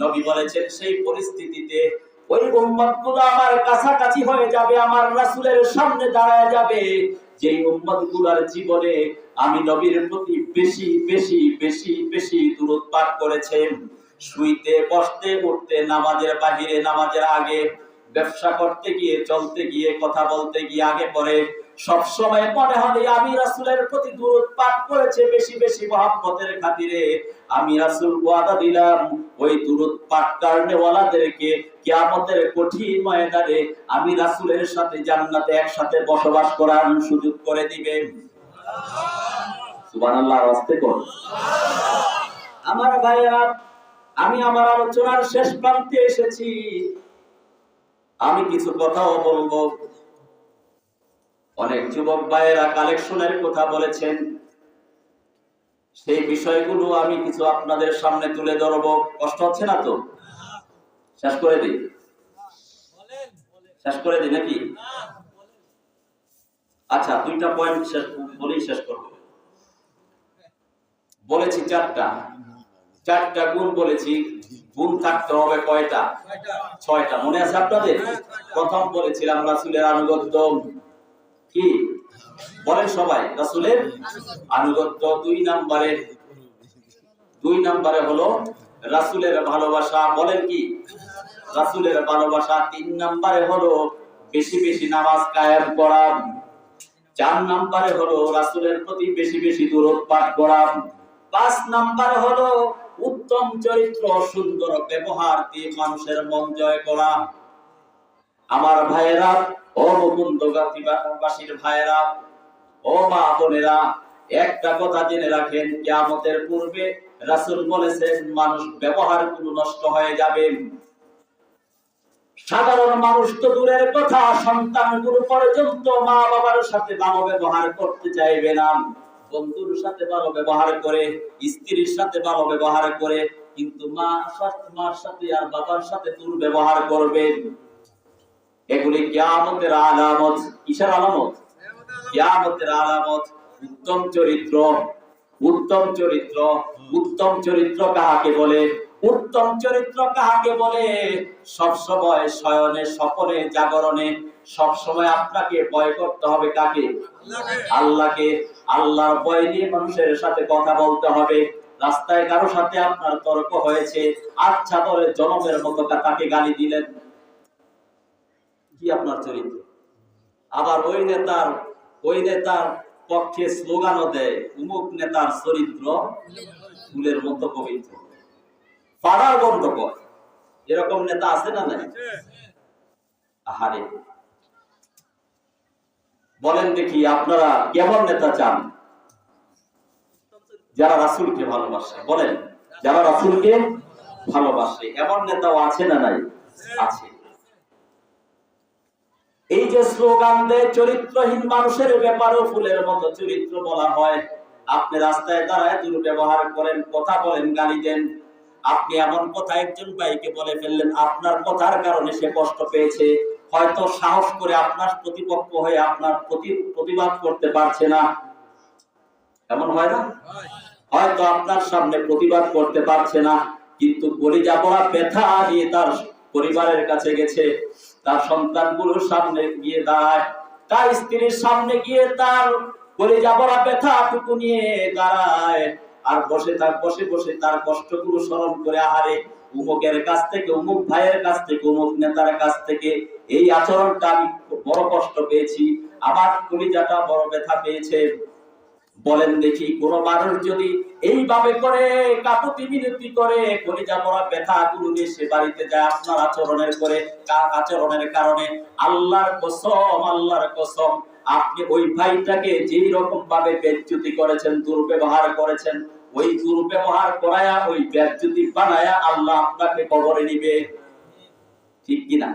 নবী বলেছেন সেই পরিস্থিতিতে ওই উম্মতগুলো আমার কাছাকাছি হয়ে যাবে, আমার রাসূলের সামনে দাঁড়ায় যাবে, যেই উম্মতগুলোর জীবনে আমি নবীর প্রতি বেশি বেশি বেশি বেশি দুরূদ পাঠ করেছেন। শুইতে বসতে উঠতে, নামাজের বাহিরে নামাজের আগে, ব্যবসা করতে গিয়ে, চলতে গিয়ে, কথা বলতে গিয়ে, আগে পরে সব সময় মনে হবে আমি রাসূলের প্রতি দুরূদ পাঠ করেছে বেশি বেশি মহব্বতের খাতিরে। আমি রাসূল ওয়াদা দিলাম ওই দুরূদ পাঠ কারণেওয়ালাদেরকে কিয়ামতের কঠিন ময়দানে আমি রাসূলের সাথে জান্নাতে একসাথে বসবাস করার সুযোগ করে দিবেন। সুবহানাল্লাহ। আওয়াজতে কোন আমার ভাইরা, আমি আমার আলোচনার শেষ প্রান্তে এসেছি। আমি কিছু কথাও বলবো। অনেক যুবক ভাইয়েরা কালেকশনের কথা বলেছেন, সেই বিষয়গুলো আমি কিছু আপনাদের সামনে তুলে ধরবো। কষ্ট হচ্ছে না তো? শেষ করে দিই, শেষ করে দিই নাকি? আচ্ছা, দুইটা পয়েন্ট বলেই শেষ করবো। বলেছি চারটা গুণ বলেছি। গুণ থাকতে হবে কয়টা? 6টা। মনে আছে আপনাদের? প্রথম বলেছিলাম রাসূলের আনুগত্য। কি বলেন সবাই? রাসূলের আনুগত্য। 2 নম্বরে হলো রাসূলের ভালোবাসা। বলেন কি? রাসূলের ভালোবাসা। 3 নম্বরে হলো বেশি বেশি নামাজ কায়েম করা। 4 নম্বরে হলো রাসূলের প্রতি বেশি বেশি দুরূদ পাঠ করা। 5 নম্বরে হলো উত্তম চরিত্র, সুন্দর ব্যবহার দিয়ে মানুষের মন জয় করা। আমার ভাইয়েরা, ও মুকুন্দগাতীবাসীর ভাইয়েরা, ও মা বোনেরা, একটা কথা জেনে রাখেন, কিয়ামতের পূর্বে রাসূল বলেছেন মানুষ ব্যবহার গুলো নষ্ট হয়ে যাবে। সাধারণ মানুষ তো দূরের কথা, সন্তানগুলো পর্যন্ত মা বাবার সাথে ভালো ব্যবহার করতে চাইবে না। বন্ধুর সাথে ভালো ব্যবহার করে, স্ত্রীর সাথে ভালো ব্যবহার করে, কিন্তু মার সাথে আর বাবার সাথে দুর্ব্যবহার করবে। এগুলি কিয়ামতের আলামত। কিসের আলামত? কিয়ামতের আলামত। উত্তম চরিত্র, উত্তম চরিত্র, উত্তম চরিত্র কাকে বলে? উত্তম চরিত্র কাকে বলে? সব সময় শয়নে, স্বপনে, জাগরণে সব সময় আপনাকে ভয় করতে হবে কাকে? আল্লাহকে। আল্লাহর ভয় নিয়ে মানুষের সাথে কথা বলতে হবে। রাস্তায় কারো সাথে আপনার তর্ক হয়েছে, আচ্ছা বলে জনমের মতো তাকে গালি দিলেন, কি আপনার চরিত্র? আবার ওই নেতার পক্ষে স্লোগানও দেয়, অমুক নেতার চরিত্র ফুলের মতো পবিত্র, পাড়ার বন্ধ কর। এরকম নেতা আছে না নাই? আহারে, বলেন দেখি আপনারা কেমন নেতা চান? যারা রাসূলকে ভালোবাসে। বলেন, যারা রাসূলকে ভালোবাসে এমন নেতাও আছে না নাই? আছে। এই যে স্লোগান দেয় চরিত্রহীন মানুষের ব্যাপারেও ফুলের মতো চরিত্র বলা হয়। আপনি রাস্তায় দাঁড়ায় দুর্ব্যবহার করেন, কথা বলেন, গালি দেন। আপনি এমন কথা একজন ভাইকে বলে ফেললেন, আপনার কথার কারণে সে কষ্ট পেয়েছে, হয়তো সাহস করে আপনার প্রতিপক্ষ হয়ে আপনার প্রতিবাদ করতে পারছে না। এমন হয় না? হয়তো আপনার সামনে প্রতিবাদ করতে পারছে না, কিন্তু কলিজা পড়া ব্যথা নিয়ে তার পরিবারের কাছে গেছে, তার সন্তানগুলোর সামনে গিয়ে দাঁড়ায়, তার স্ত্রীর সামনে গিয়ে তার কলিজা পড়া ব্যথাটুকু নিয়ে দাঁড়ায়, আর বসে বসে তার কষ্টগুলো স্মরণ করে, আহারে উমুকের কাছ থেকে, উমুক ভাইয়ের কাছ থেকে, উমুক নেতার কাছ থেকে এই আচরণটা আমি বড় কষ্ট পেয়েছি, আমার কলিজাটা বড় ব্যথা পেয়েছে। বলেন দেখি, কোন মানুষ যদি এইভাবে করে কাকুতি মিনতি করে কলিজা পড়া ব্যথা গুলো নিয়ে সে বাড়িতে যায় আপনার আচরণের কারণে, আল্লাহর কসম আপনি ওই ভাইটাকে যেই রকম ভাবে বেজ্জতি করেছেন, দুর্ব্যবহার করেছেন, ওই দুর্ব্যবহার করায়া ওই বেজ্জতি বানায়া আল্লাহ আপনাকে কবরে নিবে। ঠিক কিনা?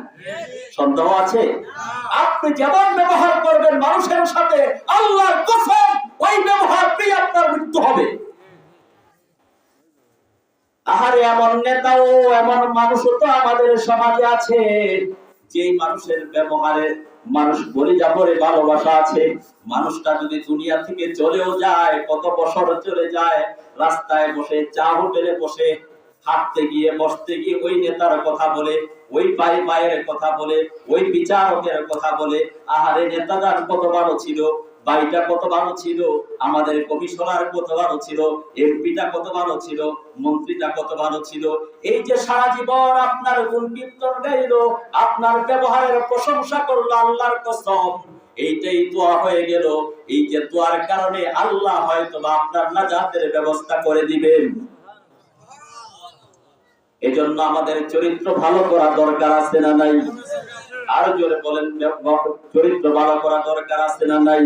সন্দেহ আছে? আপনি যেমন ব্যবহার করবেন মানুষের সাথে, আল্লাহর কসম ওই ব্যবহার পেয়ে আপনার মৃত্যু হবে। আহারে, এমন নেতা ও এমন মানুষও তো আমাদের সমাজে আছে, যে মানুষের ব্যবহারে মানুষ বলে যাবরে ভালোবাসা আছে। মানুষটা যদি দুনিয়া থেকে চলেও যায়, কত বছর চলে যায়, রাস্তায় বসে, চা হোটেলে বসে, হাঁটতে গিয়ে, বসতে গিয়ে ওই নেতার কথা বলে, ওই ভাইয়ের কথা বলে, ওই বিচারকের কথা বলে, আহারে নেতাদার কত ভালো ছিল, ভাইটা কত ভালো ছিল, আমাদের কমিশনার কত ভালো ছিল, এমপিটা কত ভালো ছিল, মন্ত্রীটা কত ভালো ছিল। এই যে সারা জীবন আপনার গুণ কীর্তন গাইলো, আপনার ব্যবহারের প্রশংসা করলো, আল্লাহর কসম এইটাই দোয়া হয়ে গেল। এই যে দোয়ার কারণে আল্লাহ হয়তো আপনার নাজাতের ব্যবস্থা করে দিবেন। এজন্য আমাদের চরিত্র ভালো করা দরকার আছে না নাই? আরো জোরে বলেন, চরিত্র ভালো করা দরকার আছে না নাই?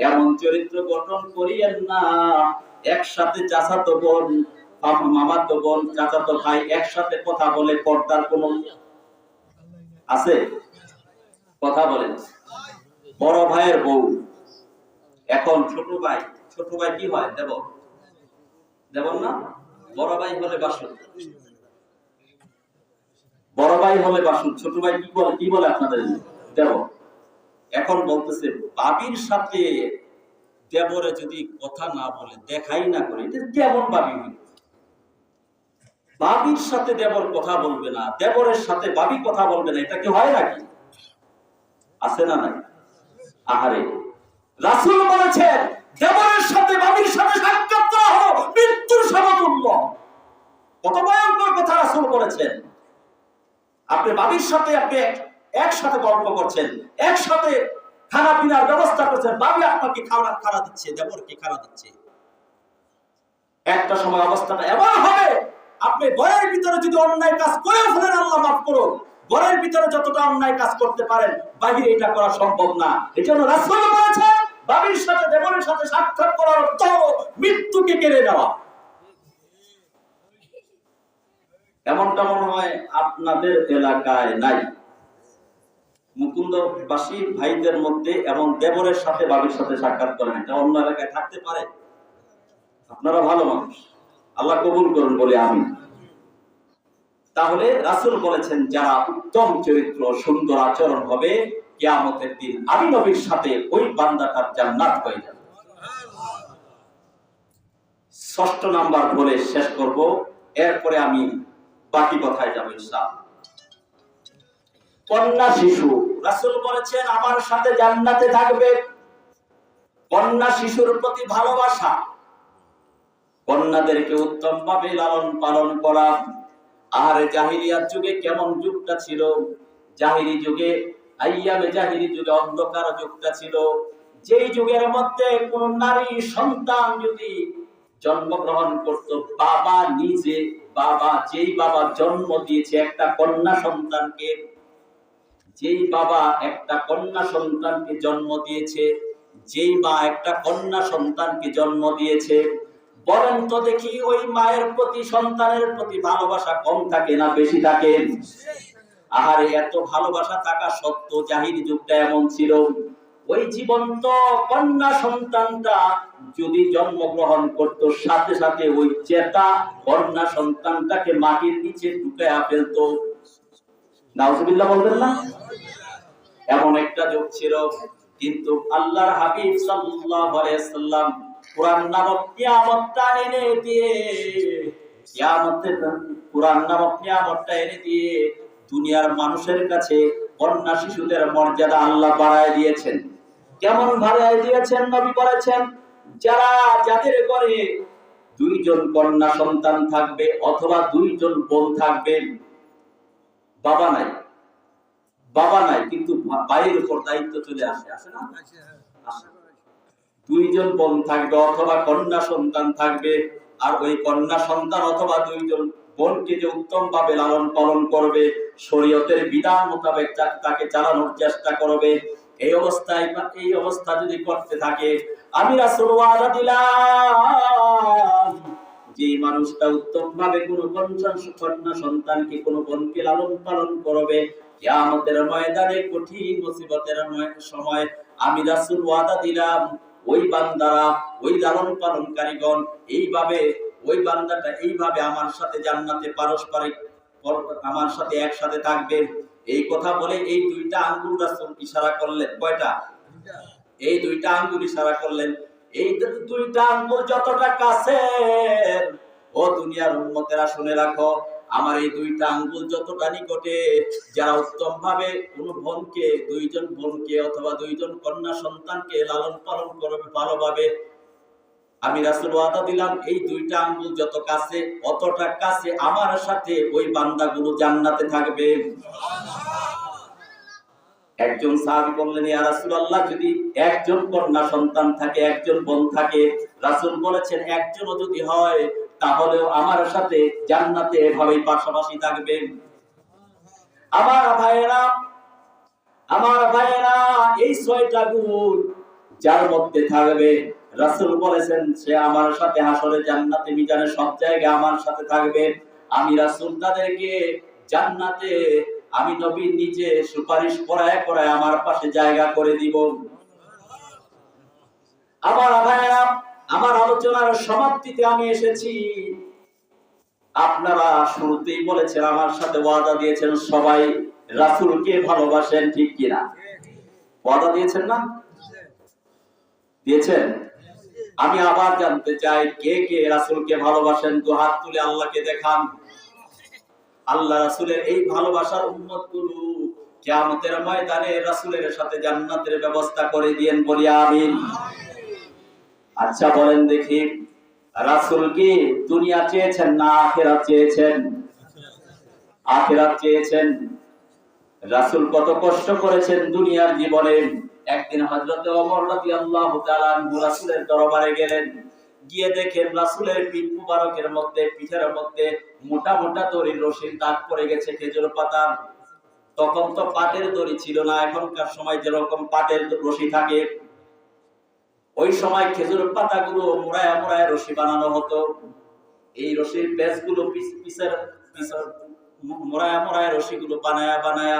এমন চরিত্র গঠন করিয়েন না, একসাথে চাচাতো বোন, মামাতো বোন, চাচাতো ভাই একসাথে কথা বলে পর্দার কোন আছে? কথা বলেন। বড় ভাইয়ের বউ, এখন ছোট ভাই কি হয়? দেবর না? বড় ভাই হলে বাসুর, বড় ভাই হলে বাসুর, ছোট ভাই কি বলে আপনাদের? দেবর। এখন বলতেছে বাবির সাথে দেবরে যদি কথা না বলে, দেখাই না করে, এটা কেমন বাবি? বাবির সাথে দেবর কথা বলবে না, দেবরের সাথে বাবি কথা বলবে না, এটা কি হয় নাকি? আছে না নাই? আহারে, রাসূল বলেছেন দেবরের সাথে বাবির সাথে সাক্ষাৎ করা হলো মৃত্যুর সমতুল্য। কত ভয়ঙ্কর কথা রাসূল বলেছেন। আপনি বাবির সাথে আপনি একসাথে গল্প করছেন, একসাথে খানা পিনার ব্যবস্থা করছেন, বাবি আপনাকে খানা দিচ্ছে, দেবরকে খানা দিচ্ছে। একটা সময় অবস্থাটা এমন হবে, আপনি ঘরের ভিতরে যদি অন্যায় কাজ করে ফেলেন, আল্লাহ মাফ করুন, ঘরের ভিতরে যতটা অন্যায় কাজ করতে পারেন, বাহিরে এটা করা সম্ভব না। এজন্য রাসূল বলেছেন বাবির সাথে দেবরের সাথে সাক্ষাৎ করার অর্থ হলো মৃত্যুকে কেড়ে নেওয়া। এমনটা মনে হয় আপনাদের এলাকায় নাই। মুকুন্দবাসী ভাইদের মধ্যে এমন দেবরের সাথে বাবির সাথে সাক্ষাৎ করেন, এটা অন্য এলাকায় থাকতে পারে? আপনারা ভালো মানুষ, আল্লাহ কবুল করুন বলে আমি। তাহলে রাসূল বলেছেন যারা উত্তম চরিত্র, সুন্দর আচরণ হবে, কিয়ামতের দিন আমি নবীর সাথে ওই বান্দাটার জান্নাত হয়ে যাবে। ৬ষ্ঠ নাম্বার বলে শেষ করব, এরপরে আমি বাকি কথায় যাব ইনশাআল্লাহ। কন্যা শিশু, রাসূল বলেছেন আমার সাথে জান্নাতে থাকবে। কন্যা শিশুর প্রতি ভালোবাসা, কন্যাদেরকে উত্তম ভাবে লালন পালন করা। আর জাহিলিয়াত যুগে কেমন যুগটা ছিল, জাহিলি যুগে, আইয়ামে জাহিলি যুগে অন্ধকার যুগটা ছিল, যেই যুগের মধ্যে কোন নারী সন্তান যদি জন্মগ্রহণ করত, বাবা নিজে, যেই বাবা জন্ম দিয়েছে একটা কন্যা সন্তানকে, যেই বাবা একটা কন্যা সন্তানকে জন্ম দিয়েছে, যেই মা একটা কন্যা সন্তানকে জন্ম দিয়েছে, বলেন তো দেখি ওই মায়ের প্রতি, সন্তানের প্রতি ভালোবাসা কম থাকে না বেশি থাকে? আহারে, এত ভালোবাসা থাকা সত্ত্বেও জাহিলি যুগটা এমন ছিল, ওই জীবন্ত কন্যা সন্তানটা যদি জন্মগ্রহণ করত, সাথে সাথে ওই চেতা কন্যা সন্তানটাকে মাটির নিচে ঢুকায়া ফেলতো। নাউজুবিল্লাহ বলবেন না? এমন একটা যুগ ছিল। কিন্তু আল্লাহর হাবিব সাল্লাল্লাহু আলাইহি ওয়াসাল্লাম কুরআন নামক নিয়ামতটা এনে দিয়ে, কুরআন নামক নিয়ামতটা এনে দিয়ে দুনিয়ার মানুষের কাছে কন্যা শিশুদের মর্যাদা আল্লাহ বাড়ায় দিয়েছেন। কেমন বাড়ায় দিয়েছেন? নবী বলেছেন যাদের ঘরে 2 জন কন্যা সন্তান থাকবে অথবা 2 জন বোন থাকবে, বাবা নাই কিন্তু ভাইয়ের উপর দায়িত্ব চলে আসে না? 2 জন বোন থাকবে অথবা কন্যা সন্তান থাকবে, আর ওই কন্যা সন্তান অথবা 2 জন বোনকে যে উত্তম ভাবে লালন পালন করবে, শরীয়তের বিধান মোতাবেক তাকে চালানোর চেষ্টা করবে, এই অবস্থা যদি করতে থাকে, আমি রাসূল ওয়াদা দিলাম যে মানুষটা উত্তম ভাবে কোন কন্যা সন্তানকে, কোন বোনকে লালন পালন করবে, কিয়ামতের ময়দানে কঠিন মুসিবতের সময় আমি রাসূল ওয়াদা দিলাম ওই বান্দারা, ওই লালন পালনকারীগণ ওই বান্দাটা এইভাবে আমার সাথে জান্নাতে পারস্পরিক আমার সাথে একসাথে থাকবে। এই কথা বলে এই দুইটা আঙ্গুল রাসূল ইশারা করলেন। কয়টা? এই দুইটা আঙ্গুল ইশারা করলেন। এই দুইটা আঙ্গুল যতটা কাছের, ও দুনিয়ার উম্মতেরা শুনে রাখো, আমার এই দুইটা আঙ্গুল যতটা নিকটে, যারা উত্তম ভাবে কোন বোনকে, দুইজন বোনকে অথবা দুইজন কন্যা সন্তানকে লালন পালন করবে ভালোভাবে, আমি রাসূল ওয়াদা দিলাম এই দুইটা আঙ্গুল যত কাছে, অতটা কাছে আমার সাথে ওই বান্দাগুলো জান্নাতে থাকবে। একজন সাহাবী বললেন, ইয়া রাসূলুল্লাহ, যদি একজন কন্যা সন্তান থাকে, একজন বোন থাকে, রাসূল বলেছেন একজনও যদি হয় তাহলেও আমার সাথে জান্নাতে এভাবেই পাশাপাশি থাকবে। আমার ভাইয়েরা, এই 6টা গুণ যার মধ্যে থাকবে, রাসূল বলেছেন সে আমার সাথে হাসরে জান্নাতে মিজানে সব জায়গায় আমার সাথে থাকবে। আমি রাসূল তাদেরকে জান্নাতে আমি নবী নিজে সুপারিশ করায় করায় আমার পাশে জায়গা করে দিব। আমার ভাইয়েরা, আমার আলোচনার সমাপ্তিতে আমি এসেছি। আপনারা শুরুতেই বলেছেন, আমার সাথে ওয়াদা দিয়েছেন সবাই রাসূলকে ভালোবাসেন, ঠিক কিনা? ওয়াদা দিয়েছেন না? দিয়েছেন? আমি আবার জানতে চাই, কে কে রাসূলকে ভালোবাসেন? তো হাত তুলে আল্লাহকে দেখান। আল্লাহ রাসূলের এই ভালোবাসার উম্মতগুলো কিয়ামতের ময়দানে রাসূলের সাথে জান্নাতের ব্যবস্থা করে দিয়েন, বলি আমিন। আচ্ছা বলেন দেখি, রাসূল কি দুনিয়া চেয়েছেন না আখিরাত চেয়েছেন? আখিরাত চেয়েছেন। রাসূল কত কষ্ট করেছেন দুনিয়ার জীবনে। একদিন হযরত ওমর রাদিয়াল্লাহু তাআলা রাসূলের দরবারে গেলেন, গিয়ে দেখেন রাসূলের পিঠ মুবারকের মধ্যে, পিঠের মধ্যে মোটা মোটা দড়ির রশির দাগ পড়ে গেছে, খেজুর পাতার। তখন তো পাটের দড়ি ছিল না, এখনকার সময় যেরকম পাটের রশি থাকে। ওই সময় খেজুর পাতাগুলো মোড়ায় মোড়ায় রশি বানানো হতো। এই রশির পেঁচগুলো পিছের মোড়ায় মোড়ায় রশিগুলো বানায়া বানায়া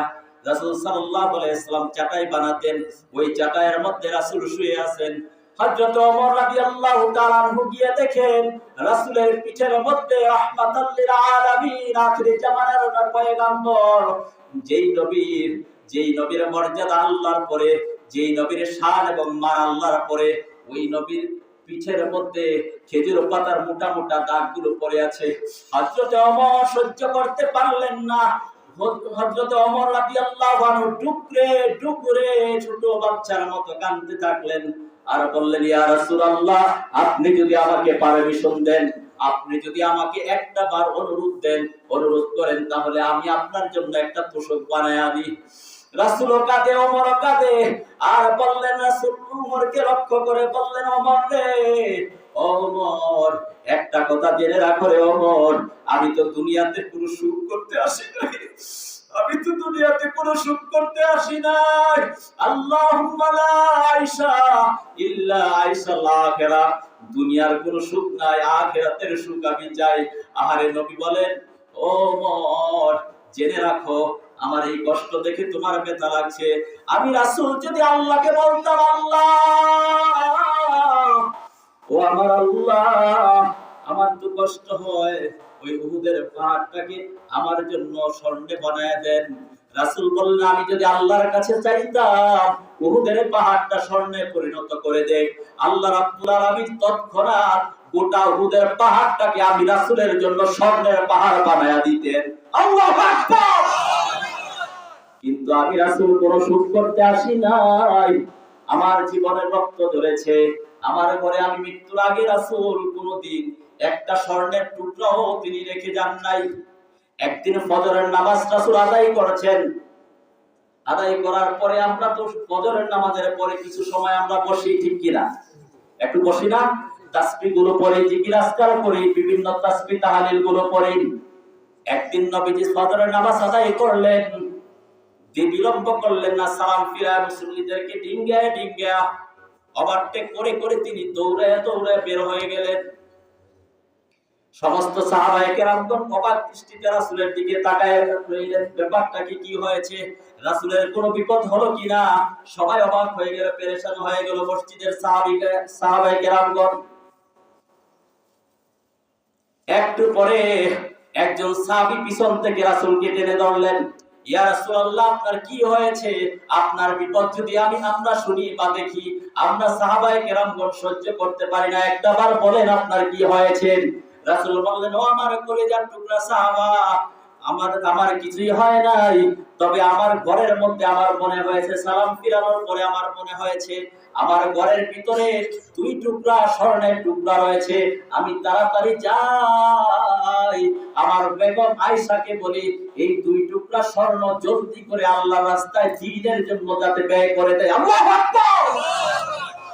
রাসূল সাল্লাল্লাহু আলাইহি ওয়াসাল্লাম চাটাই বানাতেন। ওই চাটাইয়ের মধ্যে রাসূল শুয়ে আছেন। হযরত ওমর রাদিয়াল্লাহু তাআলা আনহু গিয়ে দেখেন রাসূলের পিঠের মধ্যে রাহমাতাল লিল আলামিন, আখির জামানের পয়গম্বর, যেই নবীর মর্যাদা আল্লাহর পরে, যেই নবীর শান এবং মান আল্লাহর পরে, ওই নবীর পিঠের মধ্যে খেজুর পাতার মোটা মোটা দাগগুলো পড়ে আছে। হযরত ওমর সহ্য করতে পারলেন না। হযরত ওমর রাদিয়াল্লাহু আনহু টুকরে টুকরে ছোট বাচ্চার মতো কাঁদতে থাকলেন আর বললেন, ইয়া রাসূলুল্লাহ, আপনি যদি আমাকে পারমিশন দেন, আপনি যদি আমাকে একটা বার অনুরোধ করেন, তাহলে আমি আপনার জন্য একটা তোশক বানায় আনি। রাসূল কাঁদে, ওমর কাঁদে, আর বললেন, রাসূল ওমরকে লক্ষ্য করে বললেন, ওমর রে, ওমর, একটা কথা জেনে রাখো রে ওমর, আমি তো দুনিয়াতে কোনো সুখ করতে আসি নাই। আল্লাহুম্মা লা আইশা ইল্লা আইশাল আখিরাহ, দুনিয়ার কোনো সুখ নাই, আখিরাতের সুখ আমি চাই। আহারে নবী বলেন, ওমর, জেনে রাখো, আমার এই কষ্ট দেখে তোমার ব্যথা লাগছে। আমি রাসূল যদি আল্লাহকে বলতাম, আল্লাহ, ও আমার আল্লাহ, আমার তো কষ্ট হয়, ওই উহুদের পাহাড়টাকে আমার জন্য স্বর্ণে বানায় দেন। রাসূল বললেন, আমি যদি আল্লাহর কাছে চাইতাম উহুদের পাহাড়টা স্বর্ণে পরিণত করে দেখ, আল্লাহ রাব্বুল আলামিন তৎক্ষণাৎ গোটা উহুদের পাহাড়টাকে আমি রাসূলের জন্য স্বর্ণের পাহাড় বানায়া দিতেন। আল্লাহু আকবার। কিন্তু আমি রাসূল কোনো সুখ করতে আসি নাই। আমার জীবনের রক্ত ঝরেছে, আমার ঘরে আমি মৃত্যুর আগে রাসূল কোনদিন একটা স্বর্ণের টুকরাও তিনি রেখে যান নাই। একদিন ফজরের নামাজ রাসূল আদায় করেছেন। আদায় করার পরে আমরা তো ফজরের নামাজের পরে কিছু সময় আমরা বসি, ঠিক কিনা? একটু বসি না? তাসবিহ গুলো পড়ি, জিকির আজকার করি, বিভিন্ন তাসবিহ তাহলিল গুলো পড়ি। একদিন নবীজি ফজরের নামাজ আদায় করলেন, বিলম্ব করলেন না, সালাম ফিরায় মুসল্লিদেরকে ডিঙ্গায় ডিঙ্গা ওভারটেক করে করে তিনি দৌড়ায় দৌড়ায় বের হয়ে গেলেন। সমস্ত সাহাবায়ে কেরামগণ অবাক দৃষ্টিতে রাসূলের দিকে তাকায় রইলেন, ব্যাপারটা কি হয়েছে, রাসূলের কোনো বিপদ হলো কিনা। সবাই অবাক হয়ে গেল, পেরেশান হয়ে গেল মসজিদের সাহাবায়ে কেরামগণ। একটু পরে একজন সাহাবী পিছন থেকে রাসূলকে টেনে ধরলেন, ইয়া রাসূলুল্লাহ, আপনার কি হয়েছে? আপনার বিপদ যদি আমরা শুনি বা দেখি, আমরা সাহাবায়ে কেরামগণ সহ্য করতে পারি না, একটাবার বলেন আপনার কি হয়েছে। রাসূল বললেন, ও আমার কলিজার টুকরা সাহাবা, আমার কিছুই হয় নাই, তবে আমার ঘরের মধ্যে আমার মনে হয়েছে, সালাম ফিরানোর পরে আমার মনে হয়েছে আমার ঘরের ভিতরে 2 টুকরা স্বর্ণের টুকরা রয়েছে। আমি তাড়াতাড়ি যাই, আমার বেগম আয়েশাকে বলি এই 2 টুকরা স্বর্ণ জলদি করে আল্লাহর রাস্তায় দ্বীনের জন্য যাতে ব্যয় করে দেয়। আল্লাহু আকবার।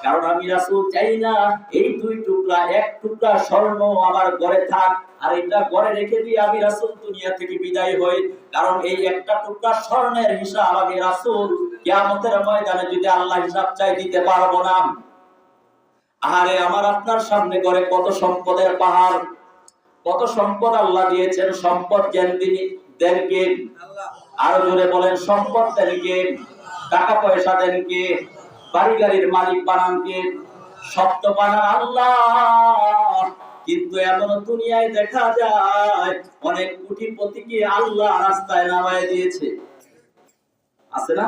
কারণ আমি রাসূল চাই না এই 2 টুকরা, 1 টুকরা স্বর্ণ আমার ঘরে থাক, আর এটা ঘরে রেখে দিয়ে আমি রাসূল দুনিয়া থেকে বিদায় হই। কারণ এই একটা টুকরা স্বর্ণের হিসাব আমি রাসূল কিয়ামতের ময়দানে যদি আল্লাহ হিসাব চাই দিতে পারবো না। আরে আমার আপনার সামনে ঘরে কত সম্পদের পাহাড়, কত সম্পদ আল্লাহ দিয়েছেন। সম্পদ দেন কে? আরো জোরে বলেন, সম্পদ দেন কে? টাকা পয়সা দেন কে? বাড়ি গাড়ির মালিক বানান কে? সত্য বানান আল্লাহ। কিন্তু এমন দুনিয়ায় দেখা যায় অনেক কোটিপতিকে আল্লাহ রাস্তায় নামায় দিয়েছে, আছে না?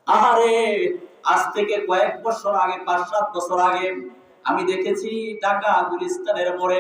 আরে আজ থেকে কয়েক বছর আগে, 5-7 বছর আগে আমি দেখেছি ঢাকা গুলিস্তানের মোড়ে